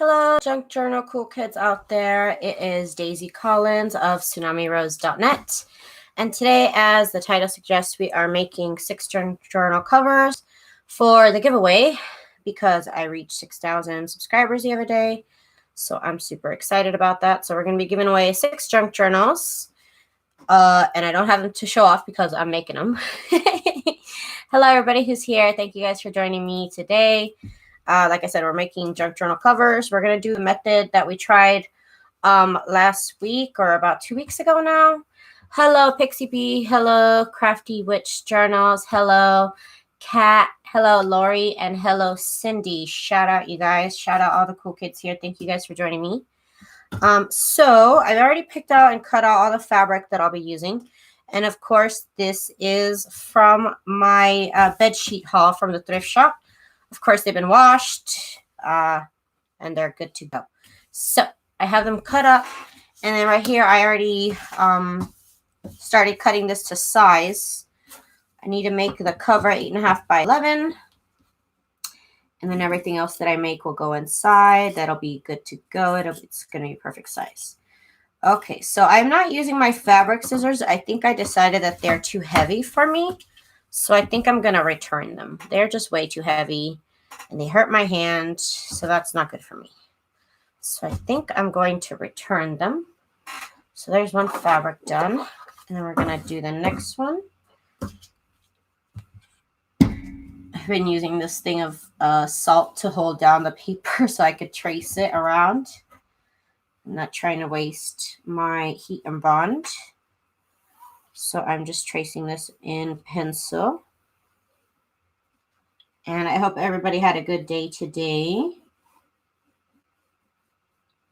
Hello, junk journal cool kids out there. It is Daisy Collins of TsunamiRose.net. And today, as the title suggests, we are making 6 junk journal covers for the giveaway because I reached 6,000 subscribers the other day. So I'm super excited about that. So we're going to be giving away 6 junk journals. And I don't have them to show off because I'm making them. Hello, everybody who's here. Thank you guys for joining me today. Like I said, we're making junk journal covers. We're going to do the method that we tried last week or about 2 weeks ago now. Hello, Pixie Bee. Hello, Crafty Witch Journals. Hello, Kat. Hello, Lori. And hello, Cindy. Shout out, you guys. Shout out all the cool kids here. Thank you guys for joining me. So I've already picked out and cut out all the fabric that I'll be using. And of course, this is from my bed sheet haul from the thrift shop. Of course, they've been washed and they're good to go. So I have them cut up. And then right here, I already started cutting this to size. I need to make the cover 8.5 by 11. And then everything else that I make will go inside. That'll be good to go. It's going to be perfect size. Okay, so I'm not using my fabric scissors. I think I decided that they're too heavy for me. So I think I'm going to return them. They're just way too heavy and they hurt my hand. So that's not good for me. So I think I'm going to return them. So there's one fabric done. And then we're going to do the next one. I've been using this thing of salt to hold down the paper so I could trace it around. I'm not trying to waste my HeatnBond. So I'm just tracing this in pencil. And I hope everybody had a good day today.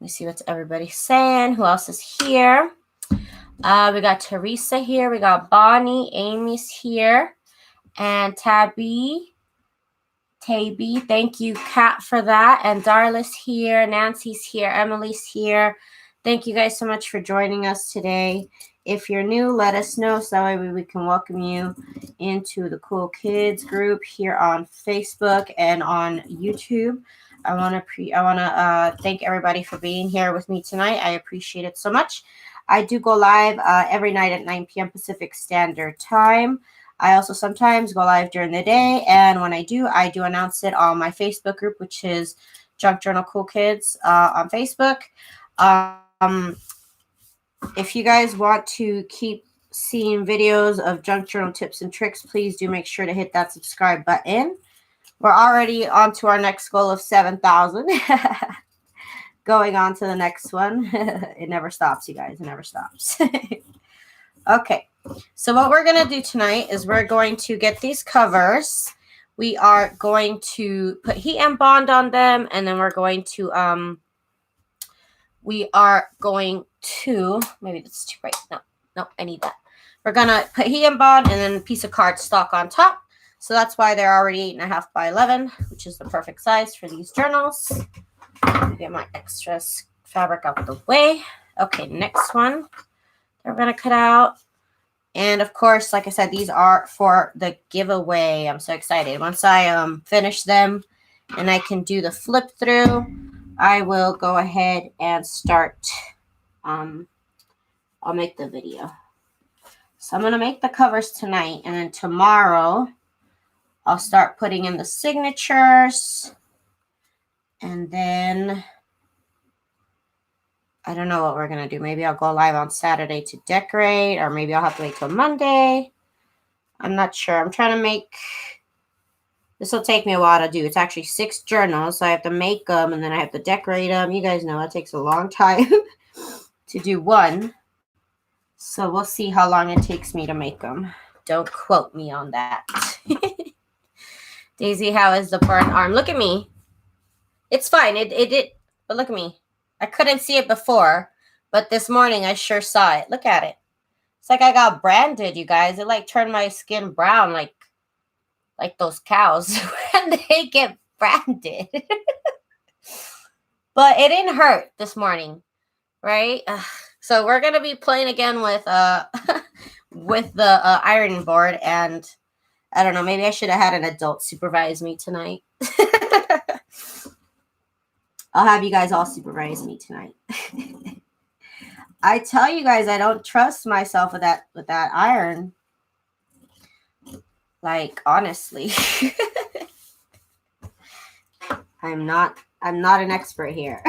Let me see what everybody's saying. Who else is here? We got Teresa here. We got Bonnie. Amy's here. And Tabby. Thank you, Kat, for that. And Darla's here. Nancy's here. Emily's here. Thank you guys so much for joining us today. If you're new, let us know so that way we can welcome you into the Cool Kids group here on Facebook and on YouTube. I want to thank everybody for being here with me tonight. I appreciate it so much. I do go live every night at 9 p.m. Pacific Standard Time. I also sometimes go live during the day, and when I do announce it on my Facebook group, which is Junk Journal Cool Kids on Facebook. If you guys want to keep seeing videos of junk journal tips and tricks, please do make sure to hit that subscribe button. We're already on to our next goal of 7,000. Going on to the next one. It never stops, you guys. It never stops. Okay. So what we're going to do tonight is we're going to get these covers. We are going to put HeatnBond on them, and then we're going to maybe that's too bright. No, I need that. We're going to put HeatnBond and then a piece of cardstock on top. So that's why they're already 8.5 by 11, which is the perfect size for these journals. Get my extra fabric out the way. Okay, next one we're going to cut out. And of course, like I said, these are for the giveaway. I'm so excited. Once I finish them and I can do the flip through, I will go ahead and start. I'll make the video. So I'm going to make the covers tonight, and then tomorrow I'll start putting in the signatures. And then I don't know what we're going to do. Maybe I'll go live on Saturday to decorate, or maybe I'll have to wait till Monday. I'm not sure. I'm trying to make, this will take me a while to do. It's actually 6 journals, so I have to make them, and then I have to decorate them. You guys know it takes a long time to do one. So we'll see how long it takes me to make them. Don't quote me on that. Daisy, how is the burn arm? Look at me. It's fine. But look at me. I couldn't see it before, but this morning I sure saw it. Look at it. It's like I got branded, you guys. It like turned my skin brown like those cows when they get branded. But it didn't hurt this morning, right? So we're going to be playing again with with the ironing board, and I don't know, maybe I should have had an adult supervise me tonight. I'll have you guys all supervise me tonight. I tell you guys, I don't trust myself with that iron. Like, honestly. I'm not an expert here.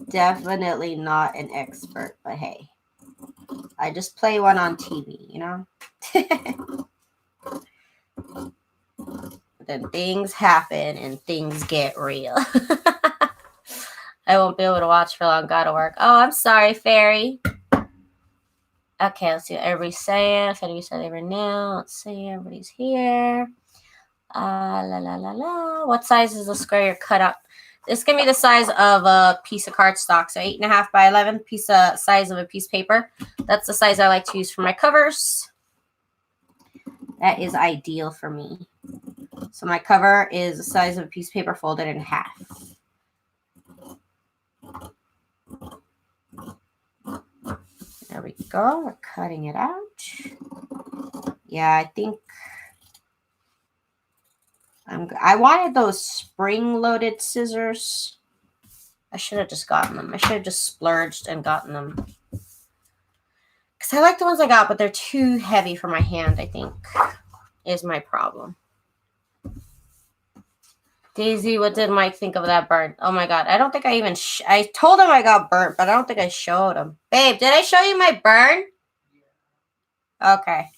Definitely not an expert, but hey, I just play one on TV, you know? Then things happen and things get real. I won't be able to watch for long. Gotta work. Oh, I'm sorry, Fairy. Okay, let's see what everybody's saying. If anybody said they were new, let's see. Everybody's here. La la la la. What size is the square you're cut up? This can be the size of a piece of cardstock. So 8.5 by 11 size of a piece of paper. That's the size I like to use for my covers. That is ideal for me. So my cover is the size of a piece of paper folded in half. There we go. We're cutting it out. Yeah, I think I wanted those spring-loaded scissors. I should have just gotten them. I should have just splurged and gotten them. Because I like the ones I got, but they're too heavy for my hand, I think, is my problem. Daisy, what did Mike think of that burn? Oh my God. I don't think I even... I told him I got burnt, but I don't think I showed him. Babe, did I show you my burn? Okay.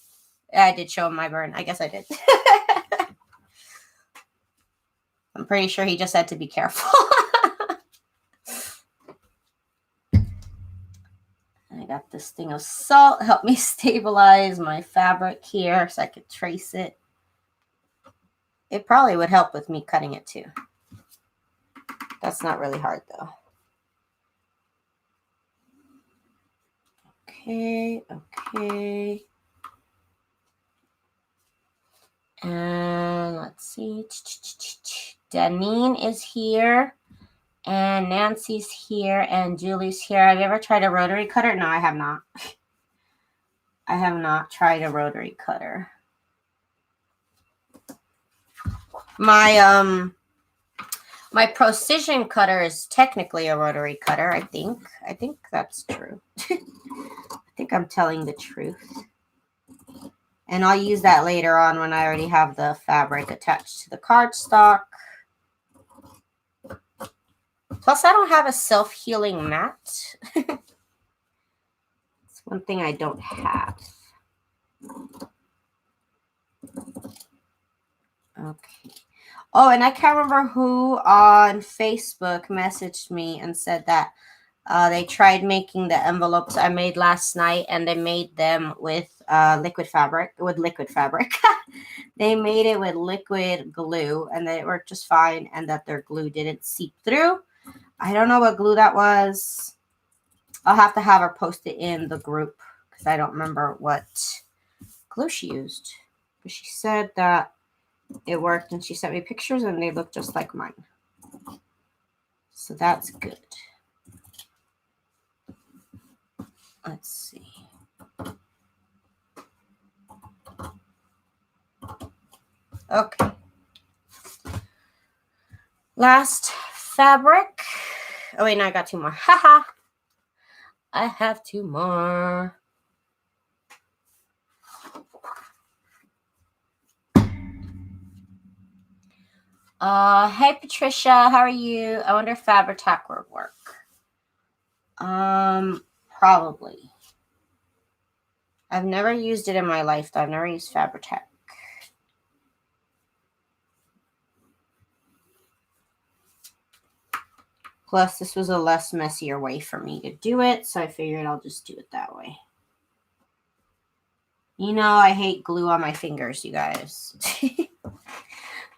Yeah, I did show him my burn. I guess I did. I'm pretty sure he just said to be careful. I got this thing of salt. Help me stabilize my fabric here so I could trace it. It probably would help with me cutting it too. That's not really hard though. Okay, okay. And let's see. Danine is here. And Nancy's here. And Julie's here. Have you ever tried a rotary cutter? No, I have not. I have not tried a rotary cutter. My precision cutter is technically a rotary cutter, I think. I think that's true. I think I'm telling the truth. And I'll use that later on when I already have the fabric attached to the cardstock. Plus, I don't have a self-healing mat. It's one thing I don't have. Okay. Oh, and I can't remember who on Facebook messaged me and said that they tried making the envelopes I made last night, and they made them with liquid fabric. They made it with liquid glue, and they worked just fine, and that their glue didn't seep through. I don't know what glue that was. I'll have to have her post it in the group because I don't remember what glue she used. But she said that it worked, and she sent me pictures, and they look just like mine. So that's good. Let's see. Okay. Last fabric. Oh, wait, no, I got two more. Haha. I have two more. Hey, Patricia. How are you? I wonder if Fabri-Tac would work. Probably. I've never used it in my life, though. I've never used Fabri-Tac. Plus, this was a less messier way for me to do it, so I figured I'll just do it that way. You know, I hate glue on my fingers, you guys.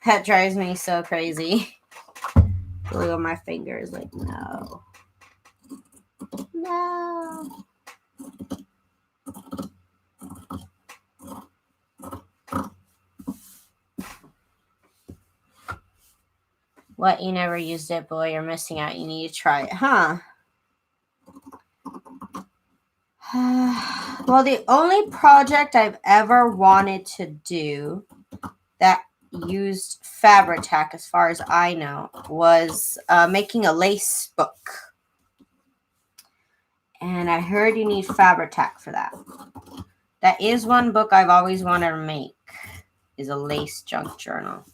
That drives me so crazy. Glue on my fingers, like, no. No. What, you never used it? Boy, you're missing out. You need to try it, huh? Well, the only project I've ever wanted to do that used Fabri-Tac, as far as I know, was making a lace book. And I heard you need Fabri-Tac for that. That is one book I've always wanted to make, is a lace junk journal.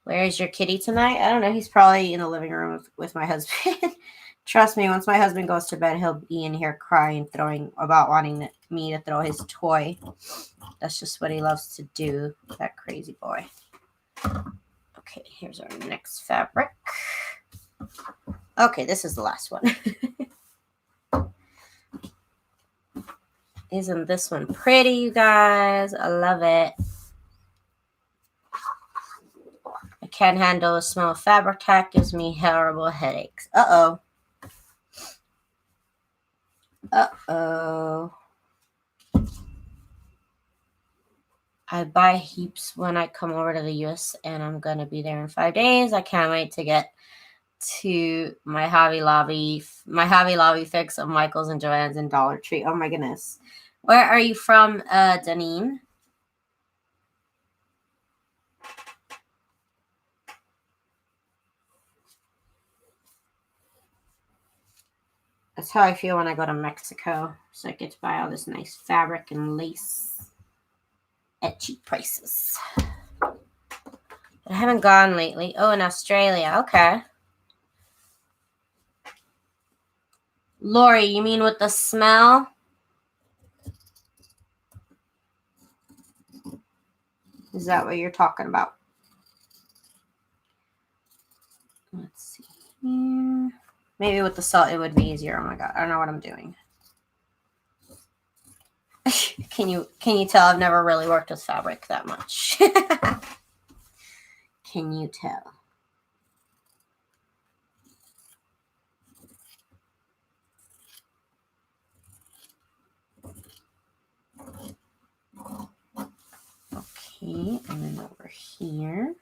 Where is your kitty tonight? I don't know. He's probably in the living room with my husband. Trust me, once my husband goes to bed, he'll be in here crying, wanting me to throw his toy. That's just what he loves to do, that crazy boy. Okay, here's our next fabric. Okay, this is the last one. Isn't this one pretty, you guys? I love it. I can't handle the smell of Fabri-Tac. Gives me horrible headaches. Uh-oh. Uh-oh. I buy heaps when I come over to the U.S. and I'm going to be there in 5 days. I can't wait to get to my Hobby Lobby fix of Michael's and Joann's and Dollar Tree. Oh my goodness. Where are you from, Danine? That's how I feel when I go to Mexico. So I get to buy all this nice fabric and lace at cheap prices. But I haven't gone lately. Oh, in Australia. Okay. Lori, you mean with the smell? Is that what you're talking about? Let's see here. Maybe with the salt it would be easier. Oh my god, I don't know what I'm doing. Can you tell I've never really worked with fabric that much? Can you tell? Okay, and then over here.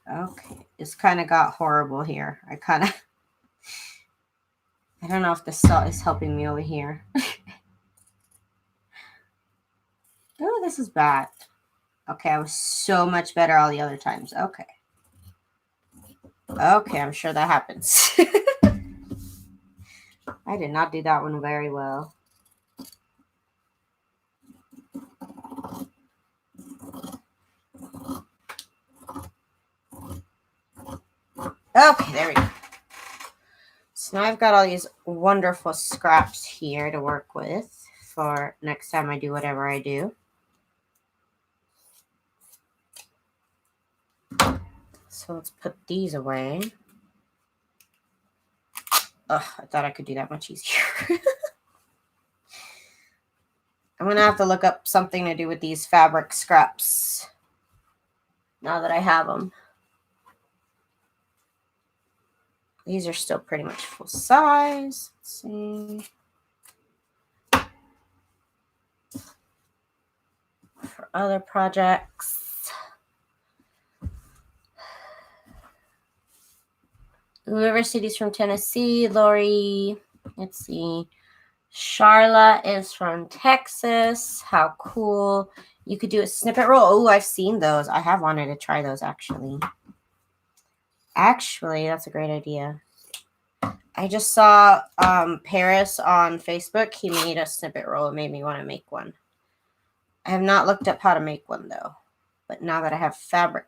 Okay. It's kind of got horrible here. I don't know if the salt is helping me over here. Oh, this is bad. Okay, I was so much better all the other times. Okay. Okay, I'm sure that happens. I did not do that one very well. Okay, there we go. So now I've got all these wonderful scraps here to work with for next time I do whatever I do. So let's put these away. Ugh, I thought I could do that much easier. I'm going to have to look up something to do with these fabric scraps now that I have them. These are still pretty much full size. Let's see. For other projects. Whoever city's from Tennessee, Lori. Let's see. Charla is from Texas. How cool. You could do a snippet roll. Oh, I've seen those. I have wanted to try those actually. Actually, that's a great idea. I just saw Paris on Facebook. He made a snippet roll. It made me want to make one. I have not looked up how to make one though. But now that I have fabric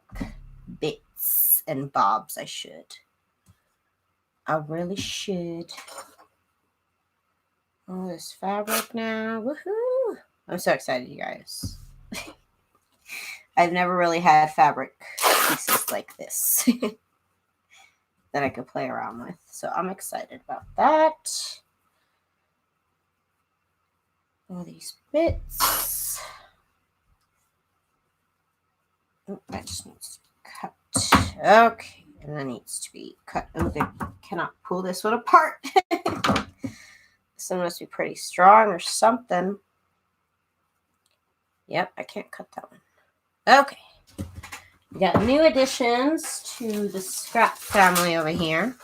bits and bobs, I should. I really should. All this fabric now. Woohoo! I'm so excited, you guys. I've never really had fabric pieces like this that I could play around with. So I'm excited about that. All these bits. Oh, that just needs to cut. Okay. And that needs to be cut. Oh, they cannot pull this one apart. This one must be pretty strong or something. Yep, I can't cut that one. Okay. We got new additions to the scrap family over here.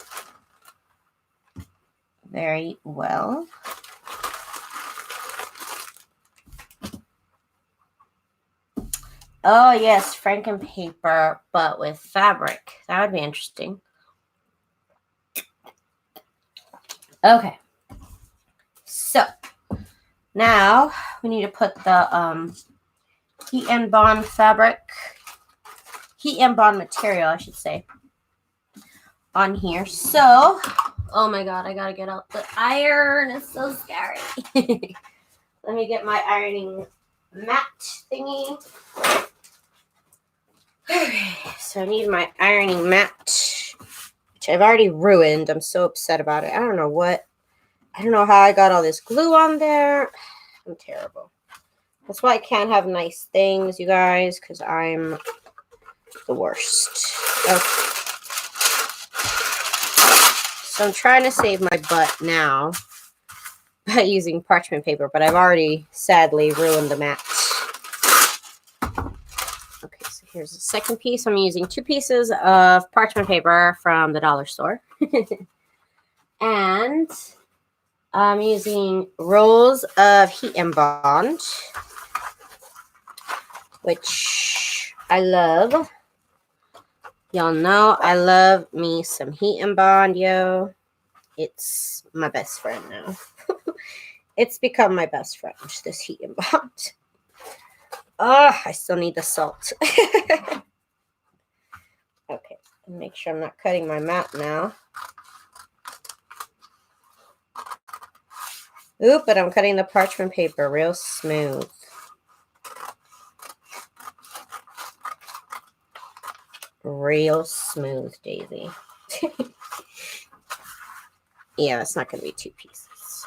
very well. Oh, yes, Franken paper, but with fabric. That would be interesting. Okay. So, now we need to put the HeatnBond fabric, HeatnBond material, I should say, on here. So, oh my God, I gotta get out the iron. It's so scary. Let me get my ironing mat thingy. Okay, so I need my ironing mat, which I've already ruined. I'm so upset about it. I don't know how I got all this glue on there. I'm terrible. That's why I can't have nice things, you guys, because I'm the worst. Okay. So I'm trying to save my butt now by using parchment paper, but I've already sadly ruined the mat. Okay, so here's the second piece. I'm using 2 pieces of parchment paper from the dollar store. And I'm using rolls of HeatnBond, which I love. Y'all know I love me some HeatnBond, yo. It's my best friend now. It's become my best friend, this HeatnBond. Oh, I still need the salt. Okay, make sure I'm not cutting my mat now. Oop, but I'm cutting the parchment paper real smooth. Real smooth, Daisy. Yeah, it's not going to be 2 pieces.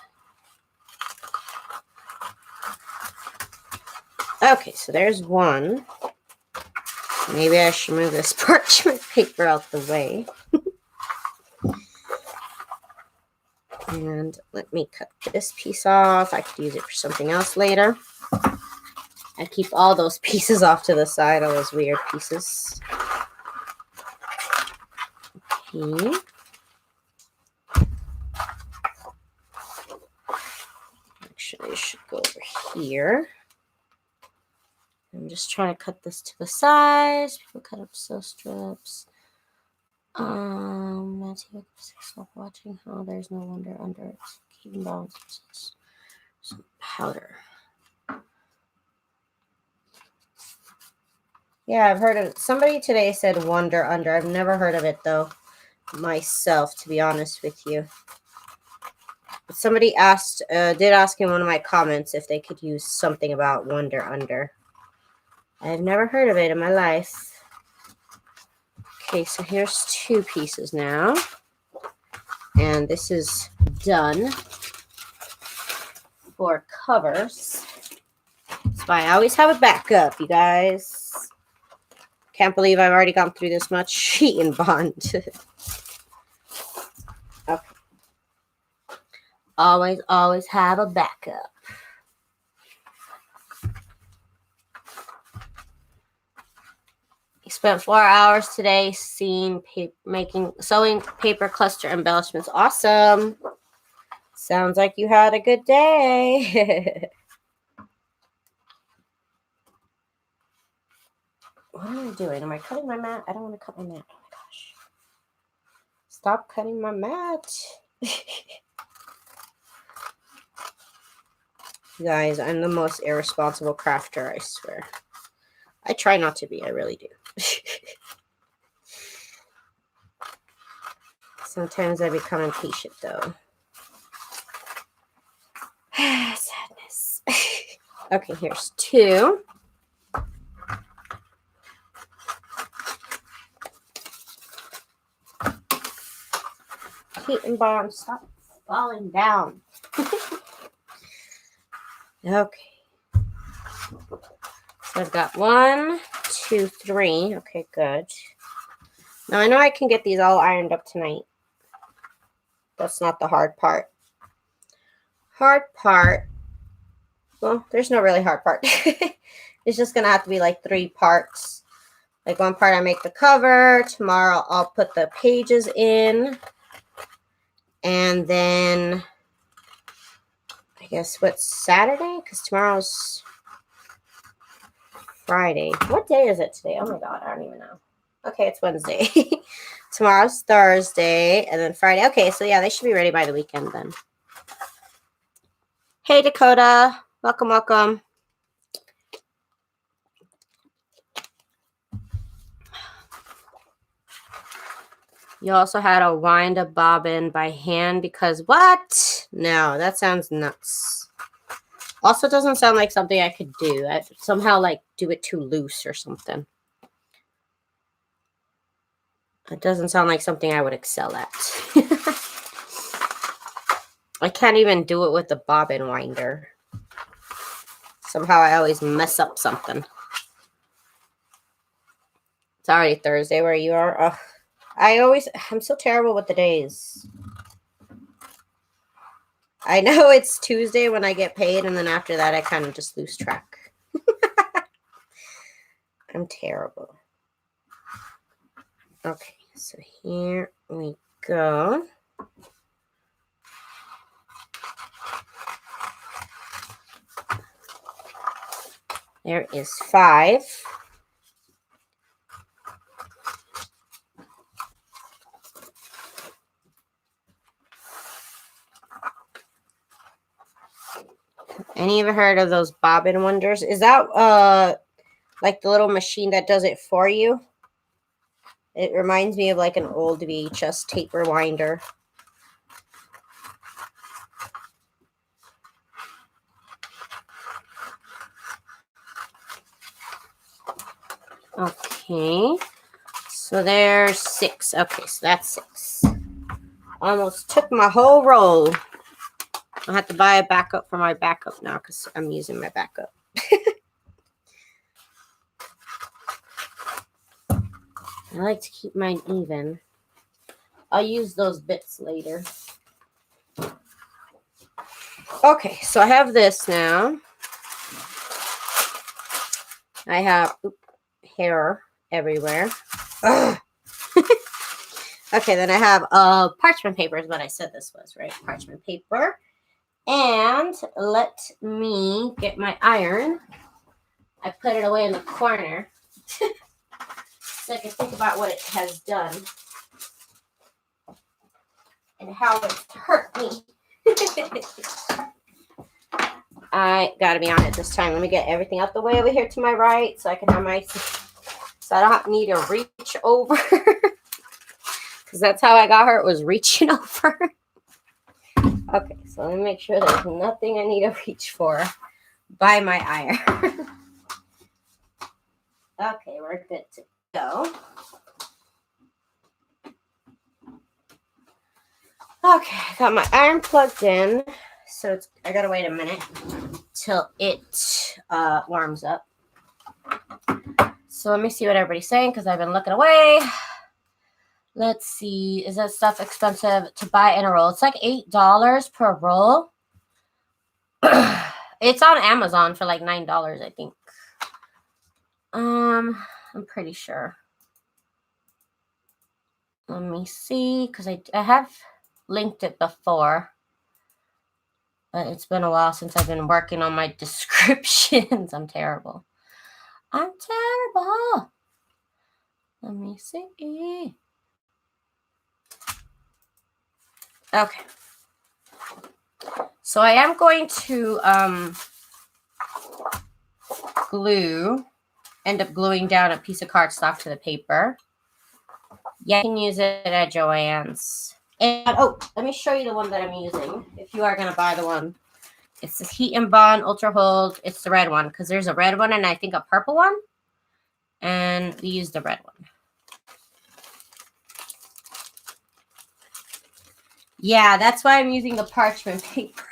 Okay, so there's one. Maybe I should move this parchment paper out the way. And let me cut this piece off. I could use it for something else later. I keep all those pieces off to the side, all those weird pieces. Okay. Actually, I should go over here. I'm just trying to cut this to the size. People cut up sew strips. Stop watching. Oh, there's no wonder under it. Keeping balance. Some powder. Yeah, I've heard of it. Somebody today said wonder under. I've never heard of it though, myself, to be honest with you. But somebody did ask in one of my comments if they could use something about wonder under. I've never heard of it in my life. Okay, so here's 2 pieces now. And this is done for covers. That's why I always have a backup, you guys. Can't believe I've already gone through this much HeatnBond. Okay. Always have a backup. I spent 4 hours today sewing paper cluster embellishments. Awesome. Sounds like you had a good day. What am I doing? Am I cutting my mat? I don't want to cut my mat. Oh my gosh. Stop cutting my mat. You guys, I'm the most irresponsible crafter, I swear. I try not to be, I really do. Sometimes I become impatient, though. Sadness. Okay, here's 2. HeatnBond, stop falling down. Okay. So I've got 1, 2, 3. Okay, good. Now I know I can get these all ironed up tonight. That's not the hard part. Hard part. Well, there's no really hard part. It's just going to have to be like 3 parts. Like one part I make the cover. Tomorrow I'll put the pages in. And then I guess what's Saturday? Because tomorrow's Friday. What day is it today? Oh my God, I don't even know. Okay, it's Wednesday. Tomorrow's Thursday, and then Friday. Okay, so yeah, they should be ready by the weekend then. Hey, Dakota. Welcome, welcome. You also had to wind a bobbin by hand because what? No, that sounds nuts. Also doesn't sound like something I could do. I somehow like do it too loose or something. It doesn't sound like something I would excel at. I can't even do it with the bobbin winder. Somehow I always mess up something. It's already Thursday where you are. Ugh. I'm so terrible with the days. I know it's Tuesday when I get paid, and then after that I kind of just lose track. I'm terrible. Okay, so here we go. There is 5. Any of you heard of those bobbin wonders? Is that like the little machine that does it for you? It reminds me of like an old VHS tape rewinder. Okay, so there's 6. Okay, so that's 6. Almost took my whole roll. I'll have to buy a backup for my backup now because I'm using my backup. I like to keep mine even. I'll use those bits later. Okay, so I have this now. I have hair everywhere. Ugh. Okay, then I have parchment paper is what I said this was, right? Parchment paper. And let me get my iron. I put it away in the corner so I can think about what it has done and how it's hurt me. I gotta be on it this time. Let me get everything out the way over here to my right so I can have my, so I don't need to reach over. Because that's how I got hurt, was reaching over. Okay, so let me make sure there's nothing I need to reach for by my iron. Okay, we're good to go. Okay, I got my iron plugged in. So I gotta wait a minute till it warms up. So let me see what everybody's saying because I've been looking away. Let's see. Is that stuff expensive to buy in a roll? It's like $8 per roll. It's on Amazon for like $9, I think. I'm pretty sure. Let me see, because I have linked it before. But it's been a while since I've been working on my descriptions. I'm terrible. I'm terrible. Let me see. Okay. So I am going to end up gluing down a piece of cardstock to the paper. Yeah, you can use it at Joann's. And oh, let me show you the one that I'm using if you are going to buy the one. It's this HeatnBond Ultra Hold. It's the red one because there's a red one and I think a purple one. And we use the red one. Yeah, that's why I'm using the parchment paper.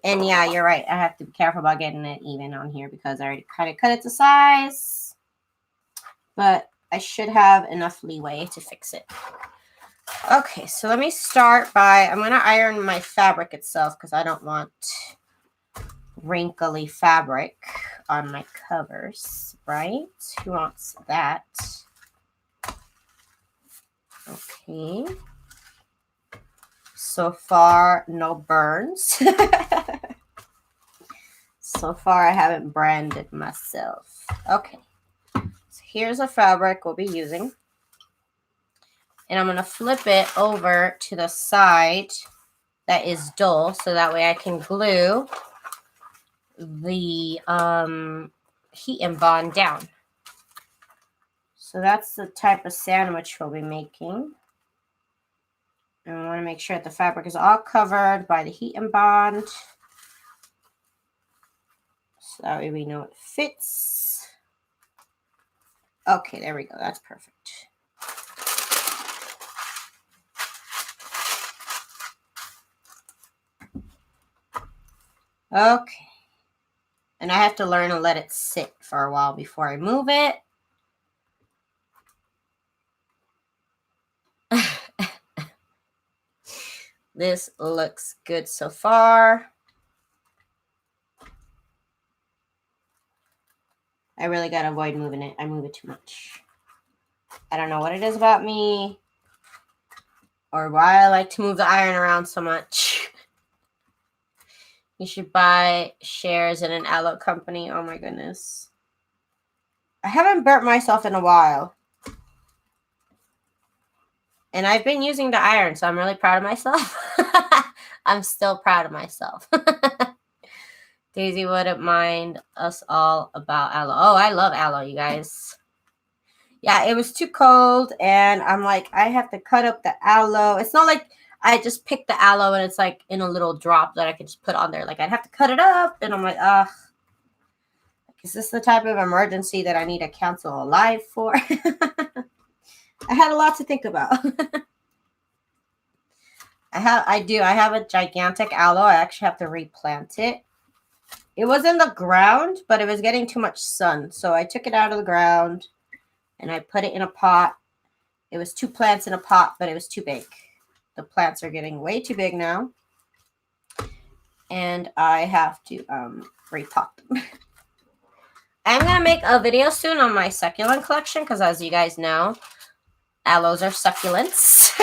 And yeah, you're right. I have to be careful about getting it even on here because I already kind of cut it to size. But I should have enough leeway to fix it. Okay, so let me start by, I'm going to iron my fabric itself because I don't want wrinkly fabric on my covers, right? Who wants that? Okay. So far, no burns. So far, I haven't branded myself. Okay, so here's a fabric we'll be using. And I'm going to flip it over to the side that is dull, so that way I can glue the HeatnBond down. So that's the type of sandwich we'll be making. And I want to make sure that the fabric is all covered by the HeatnBond. So that way we know it fits. Okay, there we go. That's perfect. Okay. And I have to learn to let it sit for a while before I move it. This looks good so far. I really gotta avoid moving it. I move it too much. I don't know what it is about me or why I like to move the iron around so much. You should buy shares in an aloe company. Oh my goodness. I haven't burnt myself in a while. And I've been using the iron, so I'm really proud of myself. I'm still proud of myself. Daisy wouldn't mind us all about aloe. Oh, I love aloe, you guys. Yeah, it was too cold, and I'm like, I have to cut up the aloe. It's not like I just pick the aloe and it's like in a little drop that I can just put on there. Like, I'd have to cut it up, and I'm like, ugh. Is this the type of emergency that I need to cancel a live for? I had a lot to think about. I have a gigantic aloe. I actually have to replant it. It was in the ground, but it was getting too much sun. So I took it out of the ground and I put it in a pot. It was 2 plants in a pot, but it was too big. The plants are getting way too big now. And I have to repot them. I'm going to make a video soon on my succulent collection because, as you guys know, aloes are succulents.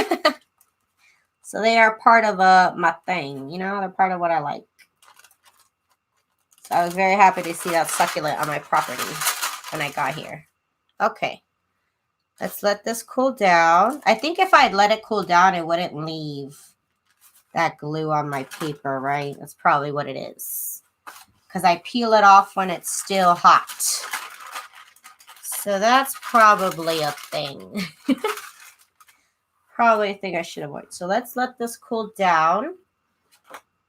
So they are part of my thing, you know, they're part of what I like. So I was very happy to see that succulent on my property when I got here. Okay, let's let this cool down. I think if I'd let it cool down, it wouldn't leave that glue on my paper, right? That's probably what it is. Because I peel it off when it's still hot. So that's probably a thing. Probably a thing I should avoid. So let's let this cool down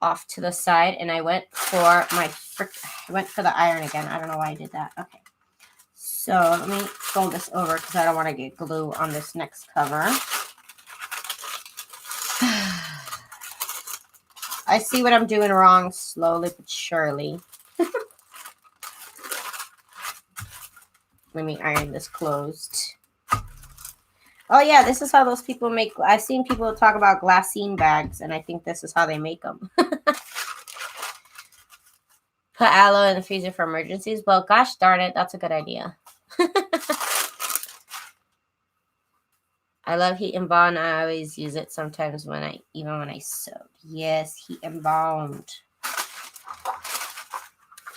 off to the side. And I went for the iron again. I don't know why I did that. Okay. So let me fold this over because I don't want to get glue on this next cover. I see what I'm doing wrong slowly but surely. Let me iron this closed. Oh, yeah, this is how those people make. I've seen people talk about glassine bags, and I think this is how they make them. Put aloe in the freezer for emergencies. Well, gosh darn it, that's a good idea. I love HeatnBond. I always use it sometimes even when I sew. Yes, HeatnBond.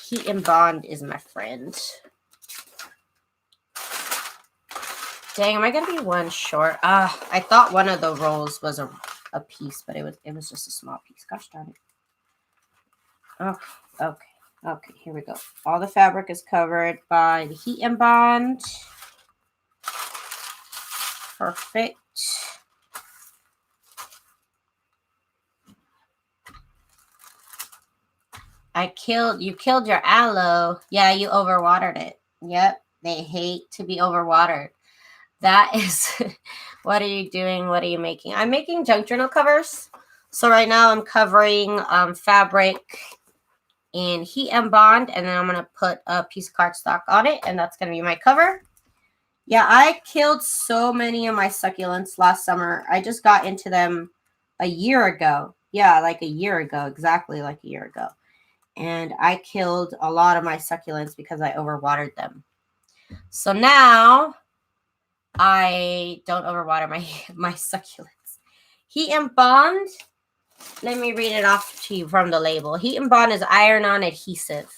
HeatnBond is my friend. Dang, am I gonna be one short? I thought one of the rolls was a piece, but it was just a small piece. Gosh darn it. Okay, here we go. All the fabric is covered by the HeatnBond. Perfect. You killed your aloe. Yeah, you overwatered it. Yep, they hate to be overwatered. That is, what are you doing? What are you making? I'm making junk journal covers. So right now I'm covering fabric in HeatnBond, and then I'm going to put a piece of cardstock on it, and that's going to be my cover. Yeah, I killed so many of my succulents last summer. I just got into them a year ago. Yeah, like a year ago, exactly like a year ago. And I killed a lot of my succulents because I overwatered them. So now I don't overwater my succulents. HeatnBond let me read it off to you from the label. HeatnBond is iron-on adhesive.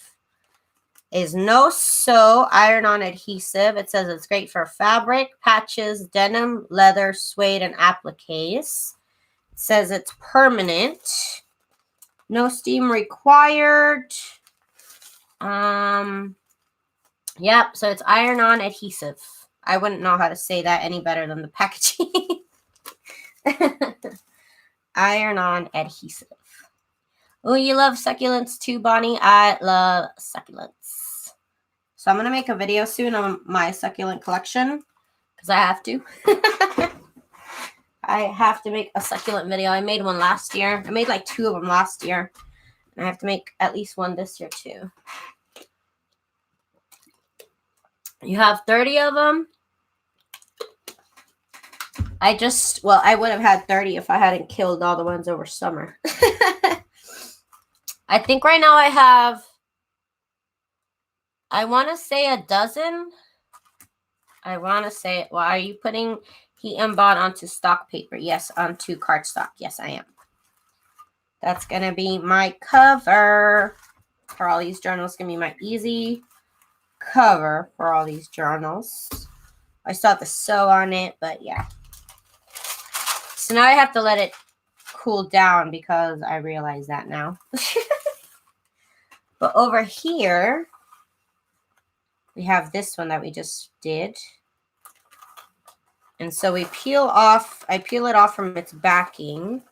Is no-sew iron-on adhesive. It says it's great for fabric, patches, denim, leather, suede, and appliques. It says it's permanent. No steam required. Yep, so it's iron-on adhesive. I wouldn't know how to say that any better than the packaging. Iron-on adhesive. Oh, you love succulents too, Bonnie? I love succulents. So I'm going to make a video soon on my succulent collection because I have to. I have to make a succulent video. I made one last year. I made like 2 of them last year. And I have to make at least one this year too. You have 30 of them. I would have had 30 if I hadn't killed all the ones over summer. I think right now I want to say a dozen. Well, are you putting HeatnBond onto stock paper? Yes, onto cardstock. Yes, I am. That's going to be my cover for all these journals. It's going to be my easy cover for all these journals. I still have to sew on it, but yeah. So now I have to let it cool down because I realize that now. But over here, we have this one that we just did. And so I peel it off from its backing.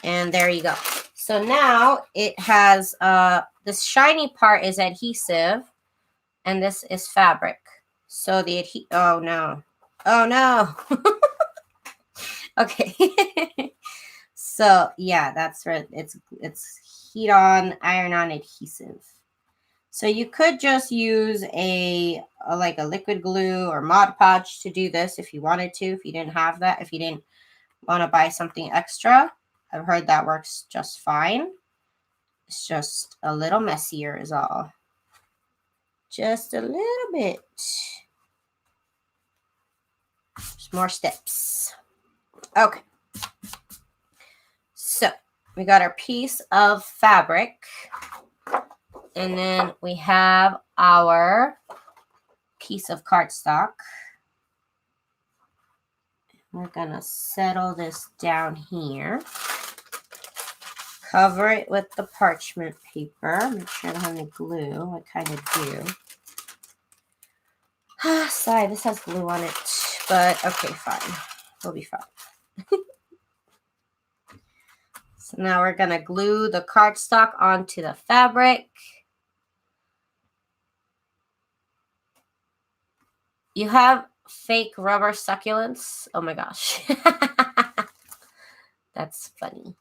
And there you go. So now it has, this shiny part is adhesive. And this is fabric. So the oh no. Oh no. Okay. So yeah, that's right. It's heat-on, iron-on adhesive. So you could just use like a liquid glue or Mod Podge to do this if you wanted to, if you didn't have that, if you didn't want to buy something extra. I've heard that works just fine. It's just a little messier is all. Just a little bit. Just more steps. Okay. So we got our piece of fabric. And then we have our piece of cardstock. We're going to settle this down here. Cover it with the parchment paper. Make sure I don't have any glue. I kind of do. Sorry, this has glue on it. But okay, fine. We'll be fine. So now we're going to glue the cardstock onto the fabric. You have fake rubber succulents? Oh my gosh. That's funny.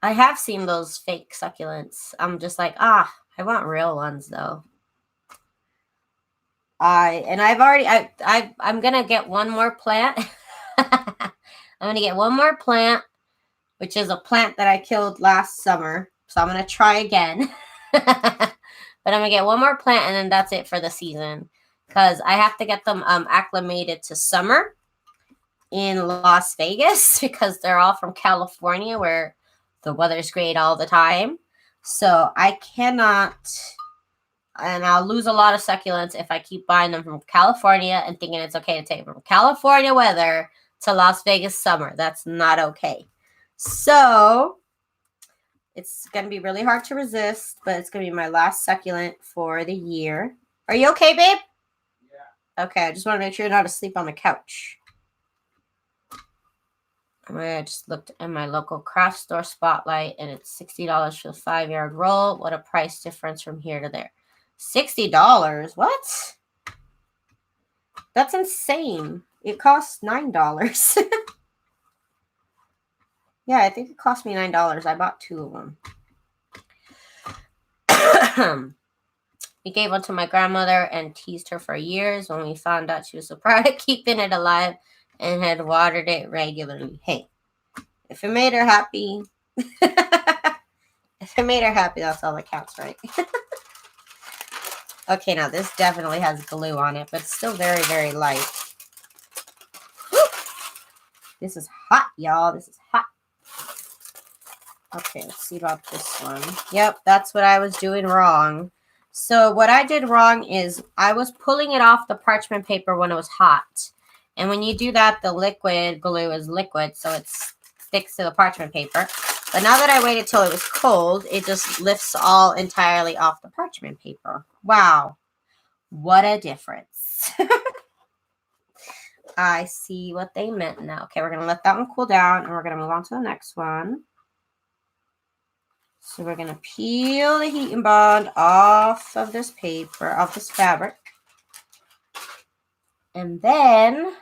I have seen those fake succulents. I'm just like, I want real ones though. I'm gonna get one more plant. I'm gonna get one more plant, which is a plant that I killed last summer. So I'm gonna try again. But I'm gonna get one more plant and then that's it for the season. Because I have to get them acclimated to summer in Las Vegas because they're all from California where the weather's great all the time. So I cannot, and I'll lose a lot of succulents if I keep buying them from California and thinking it's okay to take them from California weather to Las Vegas summer. That's not okay. So it's going to be really hard to resist, but it's going to be my last succulent for the year. Are you okay, babe? Okay, I just want to make sure you're not asleep on the couch. I just looked at my local craft store spotlight, and it's $60 for the 5-yard roll. What a price difference from here to there. $60? What? That's insane. It costs $9. Yeah, I think it cost me $9. I bought 2 of them. We gave one to my grandmother and teased her for years. When we found out she was so proud of keeping it alive and had watered it regularly. Hey, if it made her happy, that's all that counts, right? Okay, now this definitely has glue on it, but it's still very, very light. This is hot, y'all. This is hot. Okay, let's see about this one. Yep, that's what I was doing wrong. So what I did wrong is I was pulling it off the parchment paper when it was hot. And when you do that, the liquid glue is liquid, so it sticks to the parchment paper. But now that I waited till it was cold, it just lifts all entirely off the parchment paper. Wow, what a difference. I see what they meant now. Okay, we're going to let that one cool down, and we're going to move on to the next one. So we're going to peel the HeatnBond off of this paper, off this fabric. And then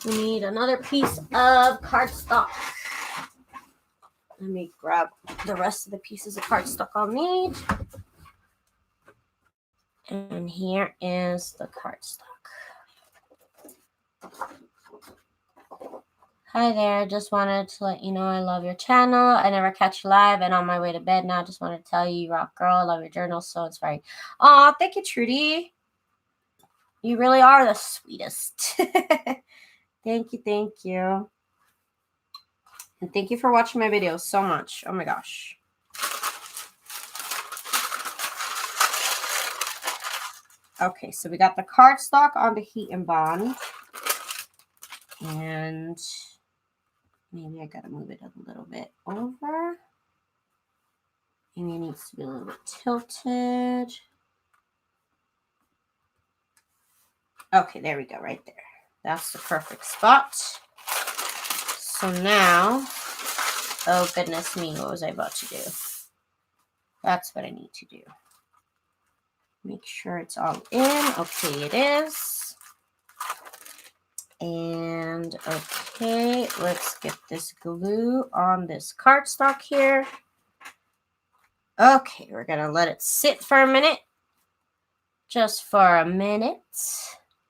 we need another piece of cardstock. Let me grab the rest of the pieces of cardstock I'll need. And here is the cardstock. Hi there, just wanted to let you know I love your channel. I never catch you live and on my way to bed now. Just wanted to tell you, you rock, girl. I love your journal, so inspiring. Aw, thank you, Trudy. You really are the sweetest. Thank you, thank you. And thank you for watching my videos so much. Oh my gosh. Okay, so we got the cardstock on the HeatnBond. And maybe I gotta move it a little bit over. Maybe it needs to be a little bit tilted. Okay, there we go, right there. That's the perfect spot. So now, oh goodness me, what was I about to do? That's what I need to do. Make sure it's all in. Okay, it is. And okay, let's get this glue on this cardstock here. Okay, we're gonna let it sit for a minute. Just for a minute.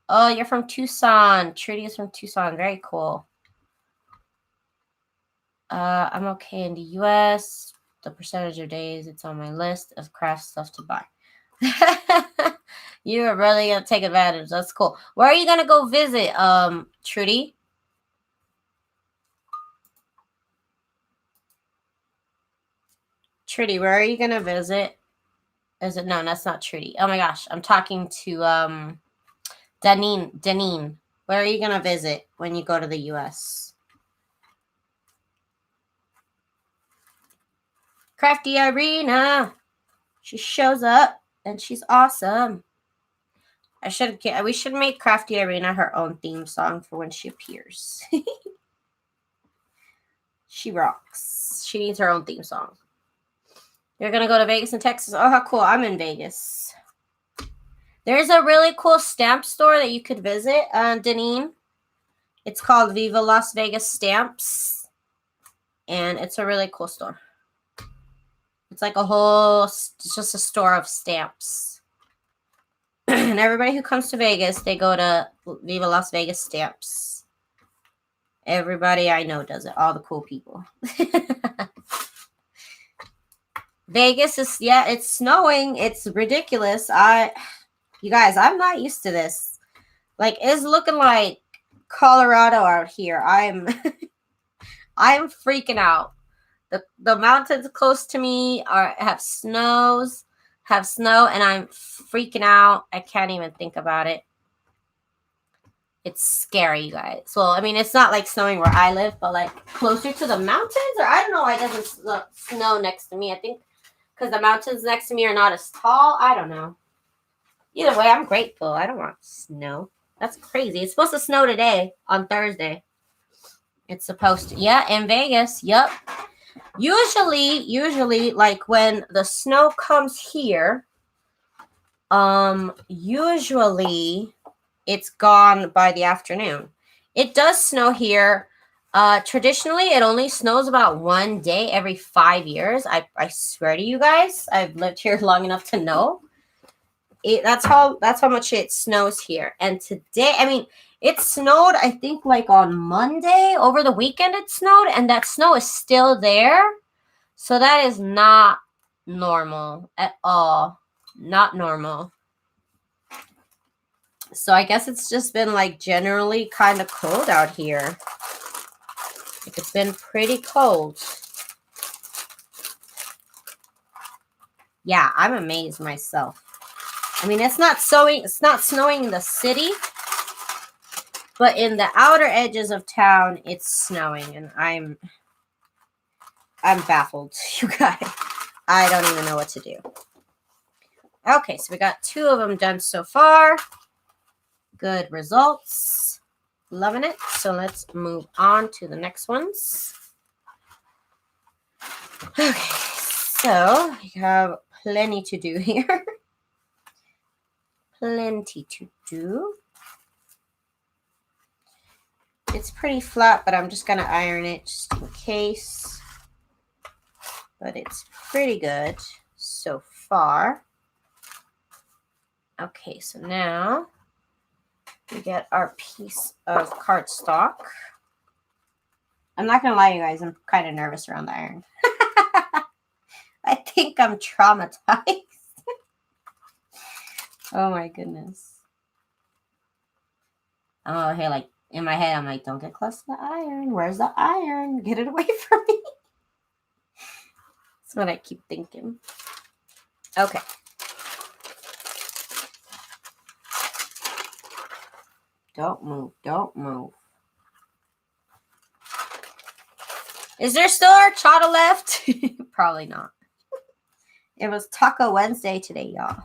Oh, you're from Tucson. Trudy is from Tucson. Very cool. I'm okay in the US. The percentage of days it's on my list of craft stuff to buy. You are really gonna take advantage. That's cool. Where are you gonna go visit, Trudy? Trudy, where are you gonna visit? Is it no? That's not Trudy. Oh my gosh, I'm talking to Deneen. Where are you gonna visit when you go to the US? Crafty Irina. She shows up and she's awesome. We should make Crafty Irina her own theme song for when she appears. She rocks. She needs her own theme song. You're gonna go to Vegas and Texas. Oh, how cool. I'm in Vegas. There's a really cool stamp store that you could visit, Deneen. It's called Viva Las Vegas Stamps. And it's a really cool store. It's like it's just a store of stamps. And everybody who comes to Vegas, they go to Viva Las Vegas Stamps. Everybody I know does it. All the cool people. Vegas is, yeah, it's snowing. It's ridiculous. You guys, I'm not used to this. Like, it's looking like Colorado out here. I'm freaking out. The mountains close to me have snow, and I'm freaking out. I can't even think about it. It's scary, you guys. Well, I mean, it's not like snowing where I live, but like closer to the mountains, or I don't know why it doesn't snow next to me. I think because the mountains next to me are not as tall. I don't know. Either way, I'm grateful. I don't want snow. That's crazy. It's supposed to snow today on Thursday. It's supposed to. Yeah, in Vegas. Yep. Usually, like when the snow comes here, usually it's gone by the afternoon. It does snow here. Traditionally, it only snows about one day every 5 years. I swear to you guys, I've lived here long enough to know. That's how much it snows here. And today, I mean, it snowed, I think, like on Monday. Over the weekend, it snowed, and that snow is still there. So that is not normal at all. Not normal. So I guess it's just been like generally kind of cold out here. It's been pretty cold. Yeah, I'm amazed myself. I mean, it's not snowing in the city, but in the outer edges of town, it's snowing, and I'm baffled, you guys. I don't even know what to do. Okay, so we got 2 of them done so far. Good results. Loving it. So let's move on to the next ones. Okay, so we have plenty to do here. Plenty to do. It's pretty flat, but I'm just going to iron it just in case. But it's pretty good so far. Okay, so now we get our piece of cardstock. I'm not going to lie, you guys, I'm kind of nervous around the iron. I think I'm traumatized. Oh my goodness. Oh, hey, like in my head, I'm like, don't get close to the iron. Where's the iron? Get it away from me. That's what I keep thinking. Okay. Don't move. Don't move. Is there still horchata left? Probably not. It was Taco Wednesday today, y'all.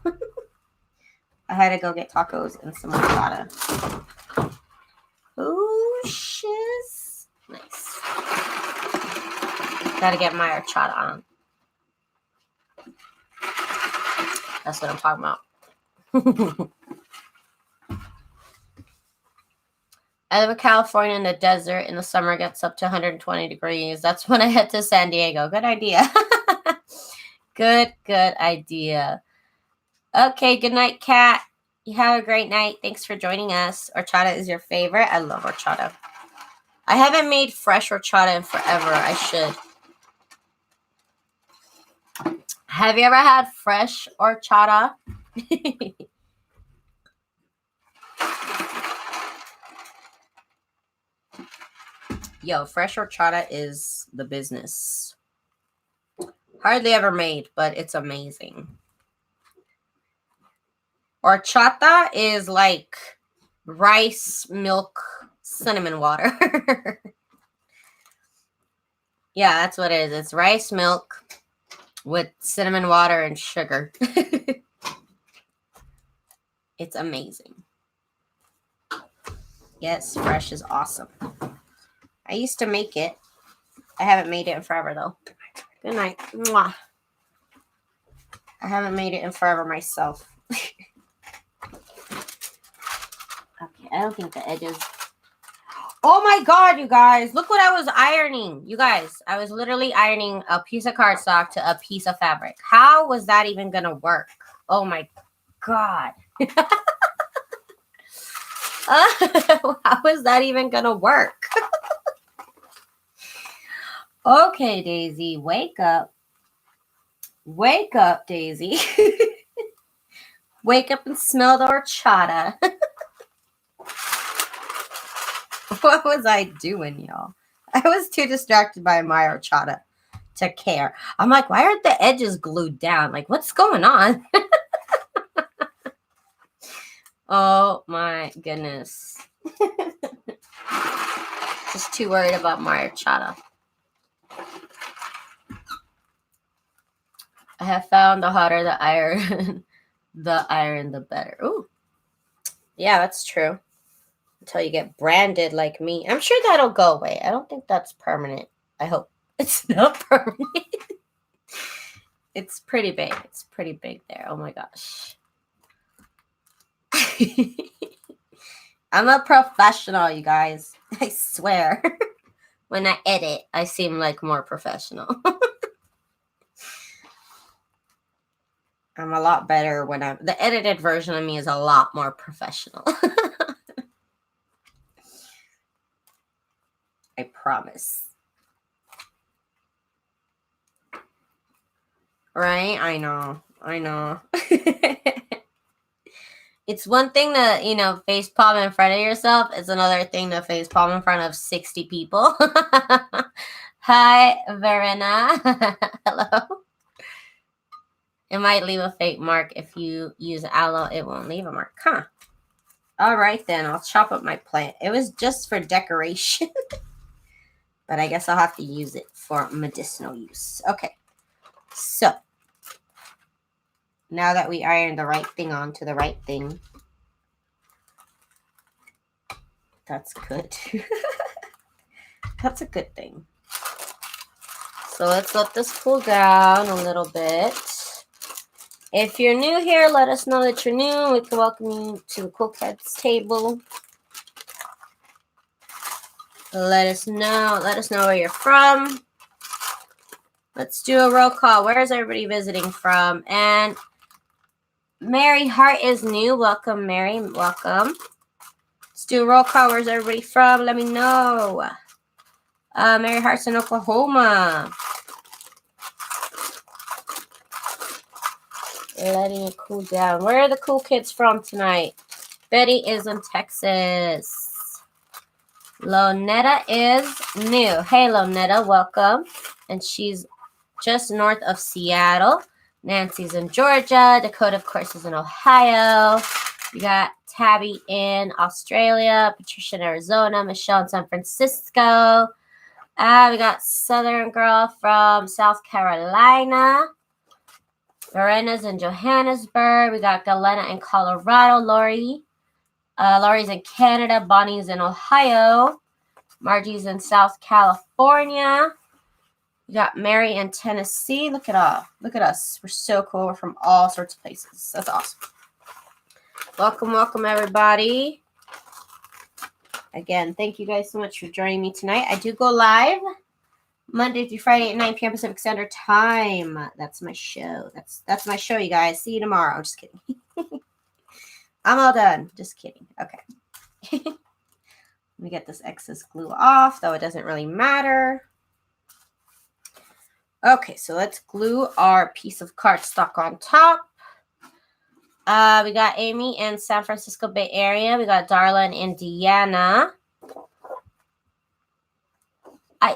I had to go get tacos and some horchata. Oh, shiz. Nice. Gotta get my horchata on. That's what I'm talking about. I live in California in the desert. In the summer, it gets up to 120 degrees. That's when I head to San Diego. Good idea. Good idea. Okay, good night, Kat. You have a great night. Thanks for joining us. Horchata is your favorite. I love horchata. I haven't made fresh horchata in forever. I should. Have you ever had fresh horchata? Yo, fresh horchata is the business. Hardly ever made, but it's amazing. Horchata is like rice, milk, cinnamon water. Yeah, that's what it is. It's rice, milk with cinnamon water and sugar. It's amazing. Yes, fresh is awesome. I used to make it. I haven't made it in forever, though. Good night. Mwah. I haven't made it in forever myself. Okay, I don't think the edges. Oh my God, you guys. Look what I was ironing. You guys, I was literally ironing a piece of cardstock to a piece of fabric. How was that even going to work? Oh my God. How is that even going to work? Okay, Daisy, wake up. Wake up, Daisy. Wake up and smell the horchata. What was I doing, y'all? I was too distracted by my horchata to care. I'm like, why aren't the edges glued down? Like, what's going on? Oh my goodness. Just too worried about my horchata. I have found the hotter the iron, the better. Ooh. Yeah, that's true. Until you get branded like me. I'm sure that'll go away. I don't think that's permanent. I hope it's not permanent. It's pretty big. It's pretty big there. Oh my gosh. I'm a professional, you guys. I swear. When I edit, I seem like more professional. I'm a lot better when the edited version of me is a lot more professional. I promise. Right? I know. It's one thing to, you know, face palm in front of yourself. It's another thing to face palm in front of 60 people. Hi, Verena. Hello. It might leave a fake mark if you use aloe. It won't leave a mark. Huh. All right, then. I'll chop up my plant. It was just for decoration. But I guess I'll have to use it for medicinal use. Okay. So, now that we ironed the right thing onto the right thing. That's good. That's a good thing. So let's let this cool down a little bit. If you're new here, let us know that you're new. We can welcome you to the Cool Kids table. Let us know where you're from. Let's do a roll call. Where is everybody visiting from? And Mary Hart is new. Welcome, Mary. Welcome. Let's do a roll call. Where's everybody from? Let me know. Mary Hart's in Oklahoma. Letting it cool down. Where are the cool kids from tonight? Betty is in Texas. Lonetta is new. Hey, Lonetta, welcome. And she's just north of Seattle. Nancy's in Georgia. Dakota, of course, is in Ohio. We got Tabby in Australia. Patricia in Arizona. Michelle in San Francisco. We got Southern girl from South Carolina. Lorena's in Johannesburg. We got Galena in Colorado. Lori's in Canada. Bonnie's in Ohio. Margie's in South California. We got Mary in Tennessee. Look at us. We're so cool. We're from all sorts of places. That's awesome. Welcome, everybody. Again, thank you guys so much for joining me tonight. I do go live Monday through Friday at 9 p.m. Pacific Standard Time. That's my show. That's my show, you guys. See you tomorrow. I'm just kidding. I'm all done. Just kidding. Okay. Let me get this excess glue off, though it doesn't really matter. Okay, so let's glue our piece of cardstock on top. We got Amy in San Francisco Bay Area. We got Darla in Indiana.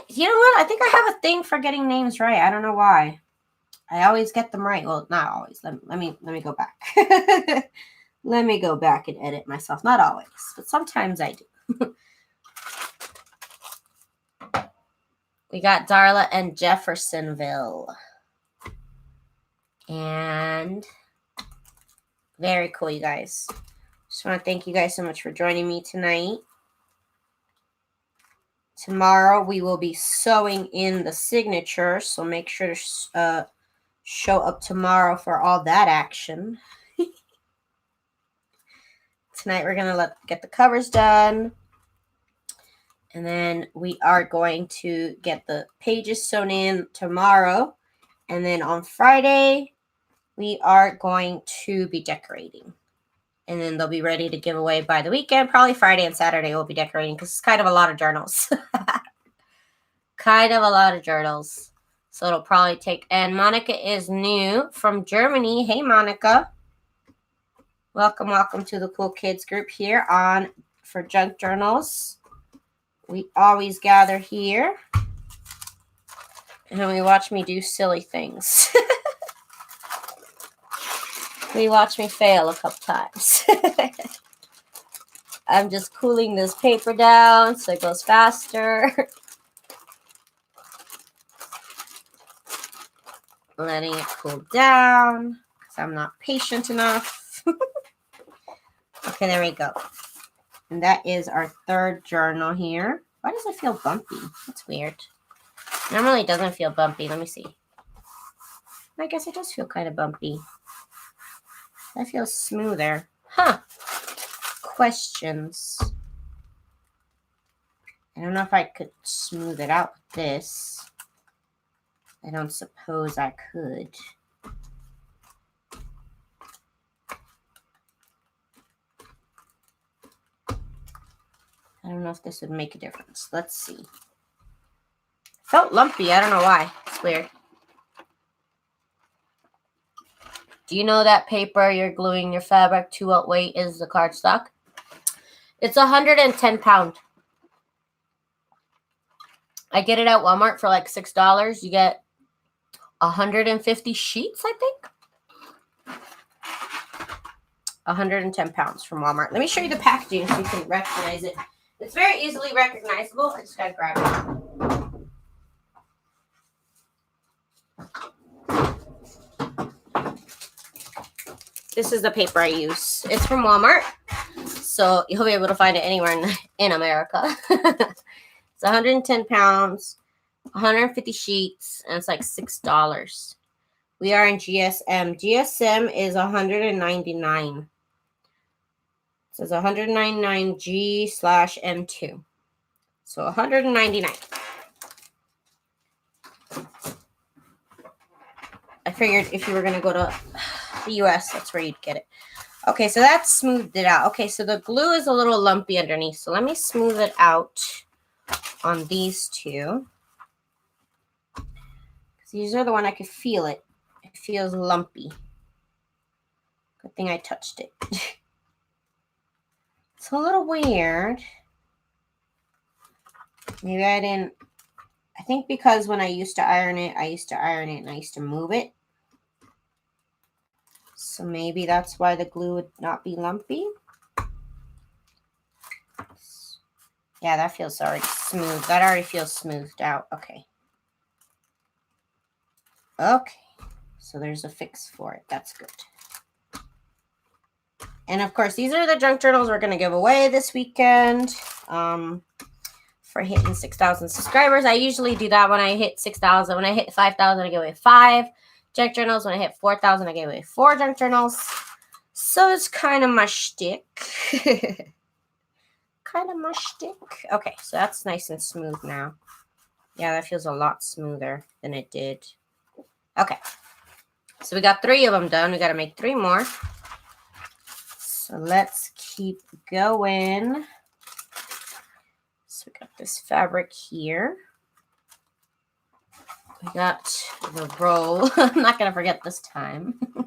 You know what? I think I have a thing for getting names right. I don't know why. I always get them right. Well, not always. Let me go back. Let me go back and edit myself. Not always, but sometimes I do. We got Darla and Jeffersonville. And very cool, you guys. Just want to thank you guys so much for joining me tonight. Tomorrow we will be sewing in the signature, so make sure to show up tomorrow for all that action. Tonight we're going to get the covers done. And then we are going to get the pages sewn in tomorrow. And then on Friday, we are going to be decorating. And then they'll be ready to give away by the weekend. Probably Friday and Saturday we'll be decorating because it's kind of a lot of journals. Kind of a lot of journals. So it'll probably take... And Monica is new from Germany. Hey, Monica. Welcome to the Cool Kids group here for Junk Journals. We always gather here. And we watch me do silly things. We watch me fail a couple times. I'm just cooling this paper down so it goes faster. Letting it cool down because I'm not patient enough. Okay, there we go. And that is our third journal here. Why does it feel bumpy? That's weird. Normally it doesn't feel bumpy. Let me see. I guess it does feel kind of bumpy. That feels smoother. Huh. Questions. I don't know if I could smooth it out with this. I don't suppose I could. I don't know if this would make a difference. Let's see. Felt lumpy. I don't know why. It's weird. Do you know that paper you're gluing your fabric to what weight is the cardstock? It's 110 pounds. I get it at Walmart for like $6. You get 150 sheets, I think. 110 pounds from Walmart. Let me show you the packaging so you can recognize it. It's very easily recognizable. I just gotta grab it. This is the paper I use. It's from Walmart, so you'll be able to find it anywhere in America. It's 110 pounds, 150 sheets, and it's like $6. We are in GSM. GSM is 199. It says 199G/M2. So 199. I figured if you were going to go to the US, that's where you'd get it. Okay, so that smoothed it out. Okay, so the glue is a little lumpy underneath. So let me smooth it out on these two. Because these are the one I could feel it. It feels lumpy. Good thing I touched it. It's a little weird. Maybe I didn't. I think because when I used to iron it and I used to move it. So maybe that's why the glue would not be lumpy. Yeah, that feels already smooth. That already feels smoothed out. Okay. Okay. So there's a fix for it. That's good. And of course, these are the junk journals we're going to give away this weekend. For hitting 6,000 subscribers. I usually do that when I hit 6,000. When I hit 5,000, I give away 5 junk journals. When I hit 4,000, I give away 4 junk journals. So it's kind of my shtick. Kind of my shtick. Okay, so that's nice and smooth now. Yeah, that feels a lot smoother than it did. Okay, so we got 3 of them done. We got to make 3 more. So let's keep going. So we got this fabric here. We got the roll. I'm not going to forget this time. We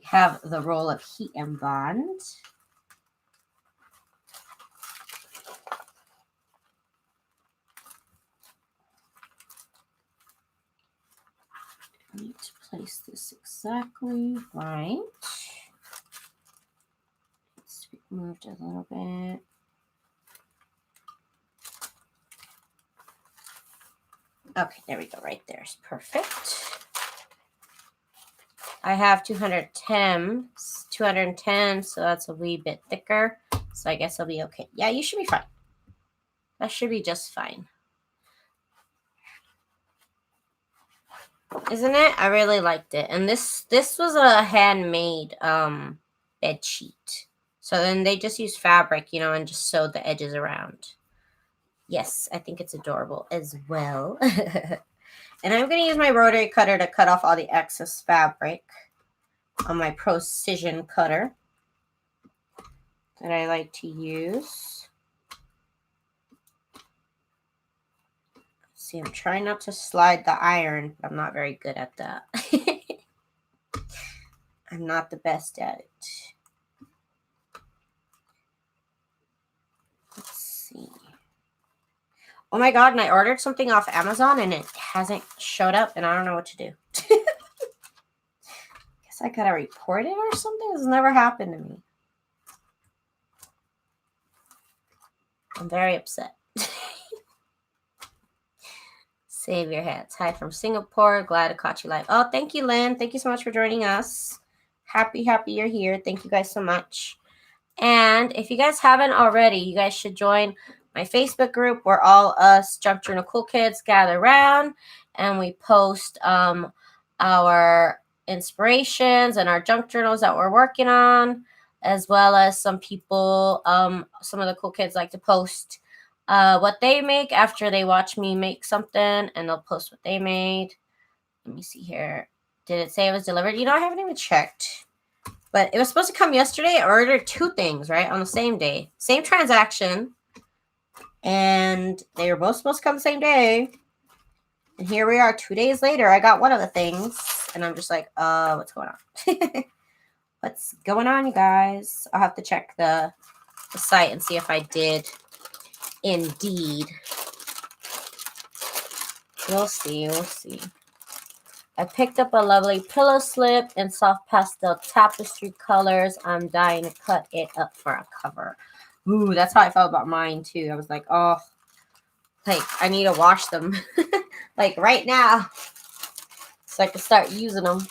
have the roll of HeatnBond. I need to place this exactly right. It's moved a little bit. Okay, there we go. Right there is perfect. I have 210, so that's a wee bit thicker. So I guess I'll be okay. Yeah, you should be fine. That should be just fine. Isn't it? I really liked it. And this was a handmade bed sheet. So then they just used fabric, you know, and just sewed the edges around. Yes, I think it's adorable as well. And I'm going to use my rotary cutter to cut off all the excess fabric on my precision cutter that I like to use. See, I'm trying not to slide the iron, but I'm not very good at that. I'm not the best at it. Let's see. Oh my God, and I ordered something off Amazon and it hasn't showed up and I don't know what to do. Guess I gotta report it or something. This has never happened to me. I'm very upset. Save your hats. Hi from Singapore. Glad I caught you live. Oh, thank you, Lynn. Thank you so much for joining us. Happy you're here. Thank you guys so much. And if you guys haven't already, you guys should join my Facebook group where all us Junk Journal cool kids gather around and we post our inspirations and our junk journals that we're working on, as well as some people, some of the cool kids like to post what they make after they watch me make something, and they'll post what they made. Let me see here. Did it say it was delivered? You know, I haven't even checked. But it was supposed to come yesterday. I ordered 2 things, right, on the same day. Same transaction. And they were both supposed to come the same day. And here we are 2 days later. I got one of the things. And I'm just like, what's going on? What's going on, you guys? I'll have to check the site and see if I did indeed. We'll see. We'll see. I picked up a lovely pillow slip in soft pastel tapestry colors. I'm dying to cut it up for a cover. Ooh, that's how I felt about mine, too. I was like, oh, like, I need to wash them. Like, right now. So I can start using them.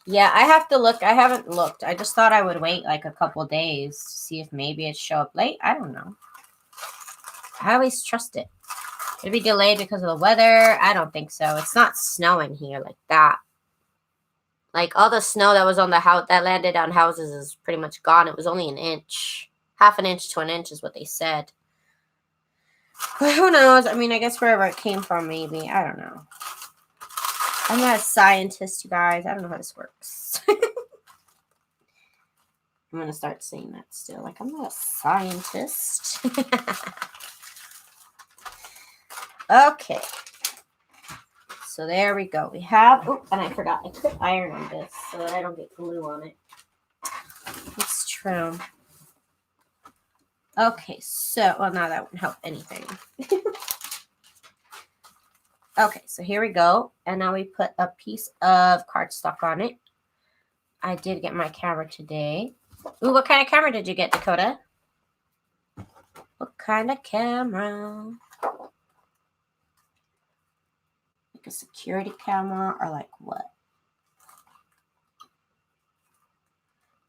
Yeah, I have to look. I haven't looked. I just thought I would wait like a couple days to see if maybe it'd show up late. I don't know. I always trust it. It'd be delayed because of the weather. I don't think so. It's not snowing here like that. Like all the snow that was on the house that landed on houses is pretty much gone. It was only an inch. Half an inch to an inch is what they said. But who knows? I mean, I guess wherever it came from, maybe. I don't know. I'm not a scientist, you guys. I don't know how this works. I'm going to start saying that still. Like, I'm not a scientist. Okay. So there we go. We have... Oh, and I forgot. I put iron on this so that I don't get glue on it. It's true. Okay, so... Well, now that wouldn't help anything. Okay, so here we go. And now we put a piece of cardstock on it. I did get my camera today. Ooh, what kind of camera did you get, Dakota? What kind of camera? Like a security camera or like what?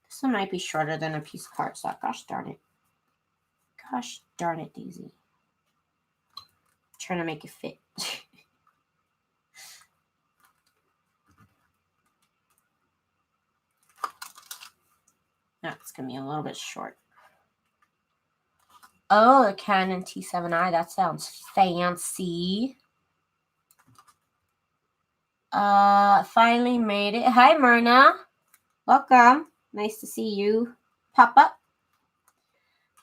This one might be shorter than a piece of cardstock. Gosh darn it. Gosh darn it, Daisy. I'm trying to make it fit. No, it's going to be a little bit short. Oh, the Canon T7i. That sounds fancy. Finally made it. Hi, Myrna. Welcome. Nice to see you pop up.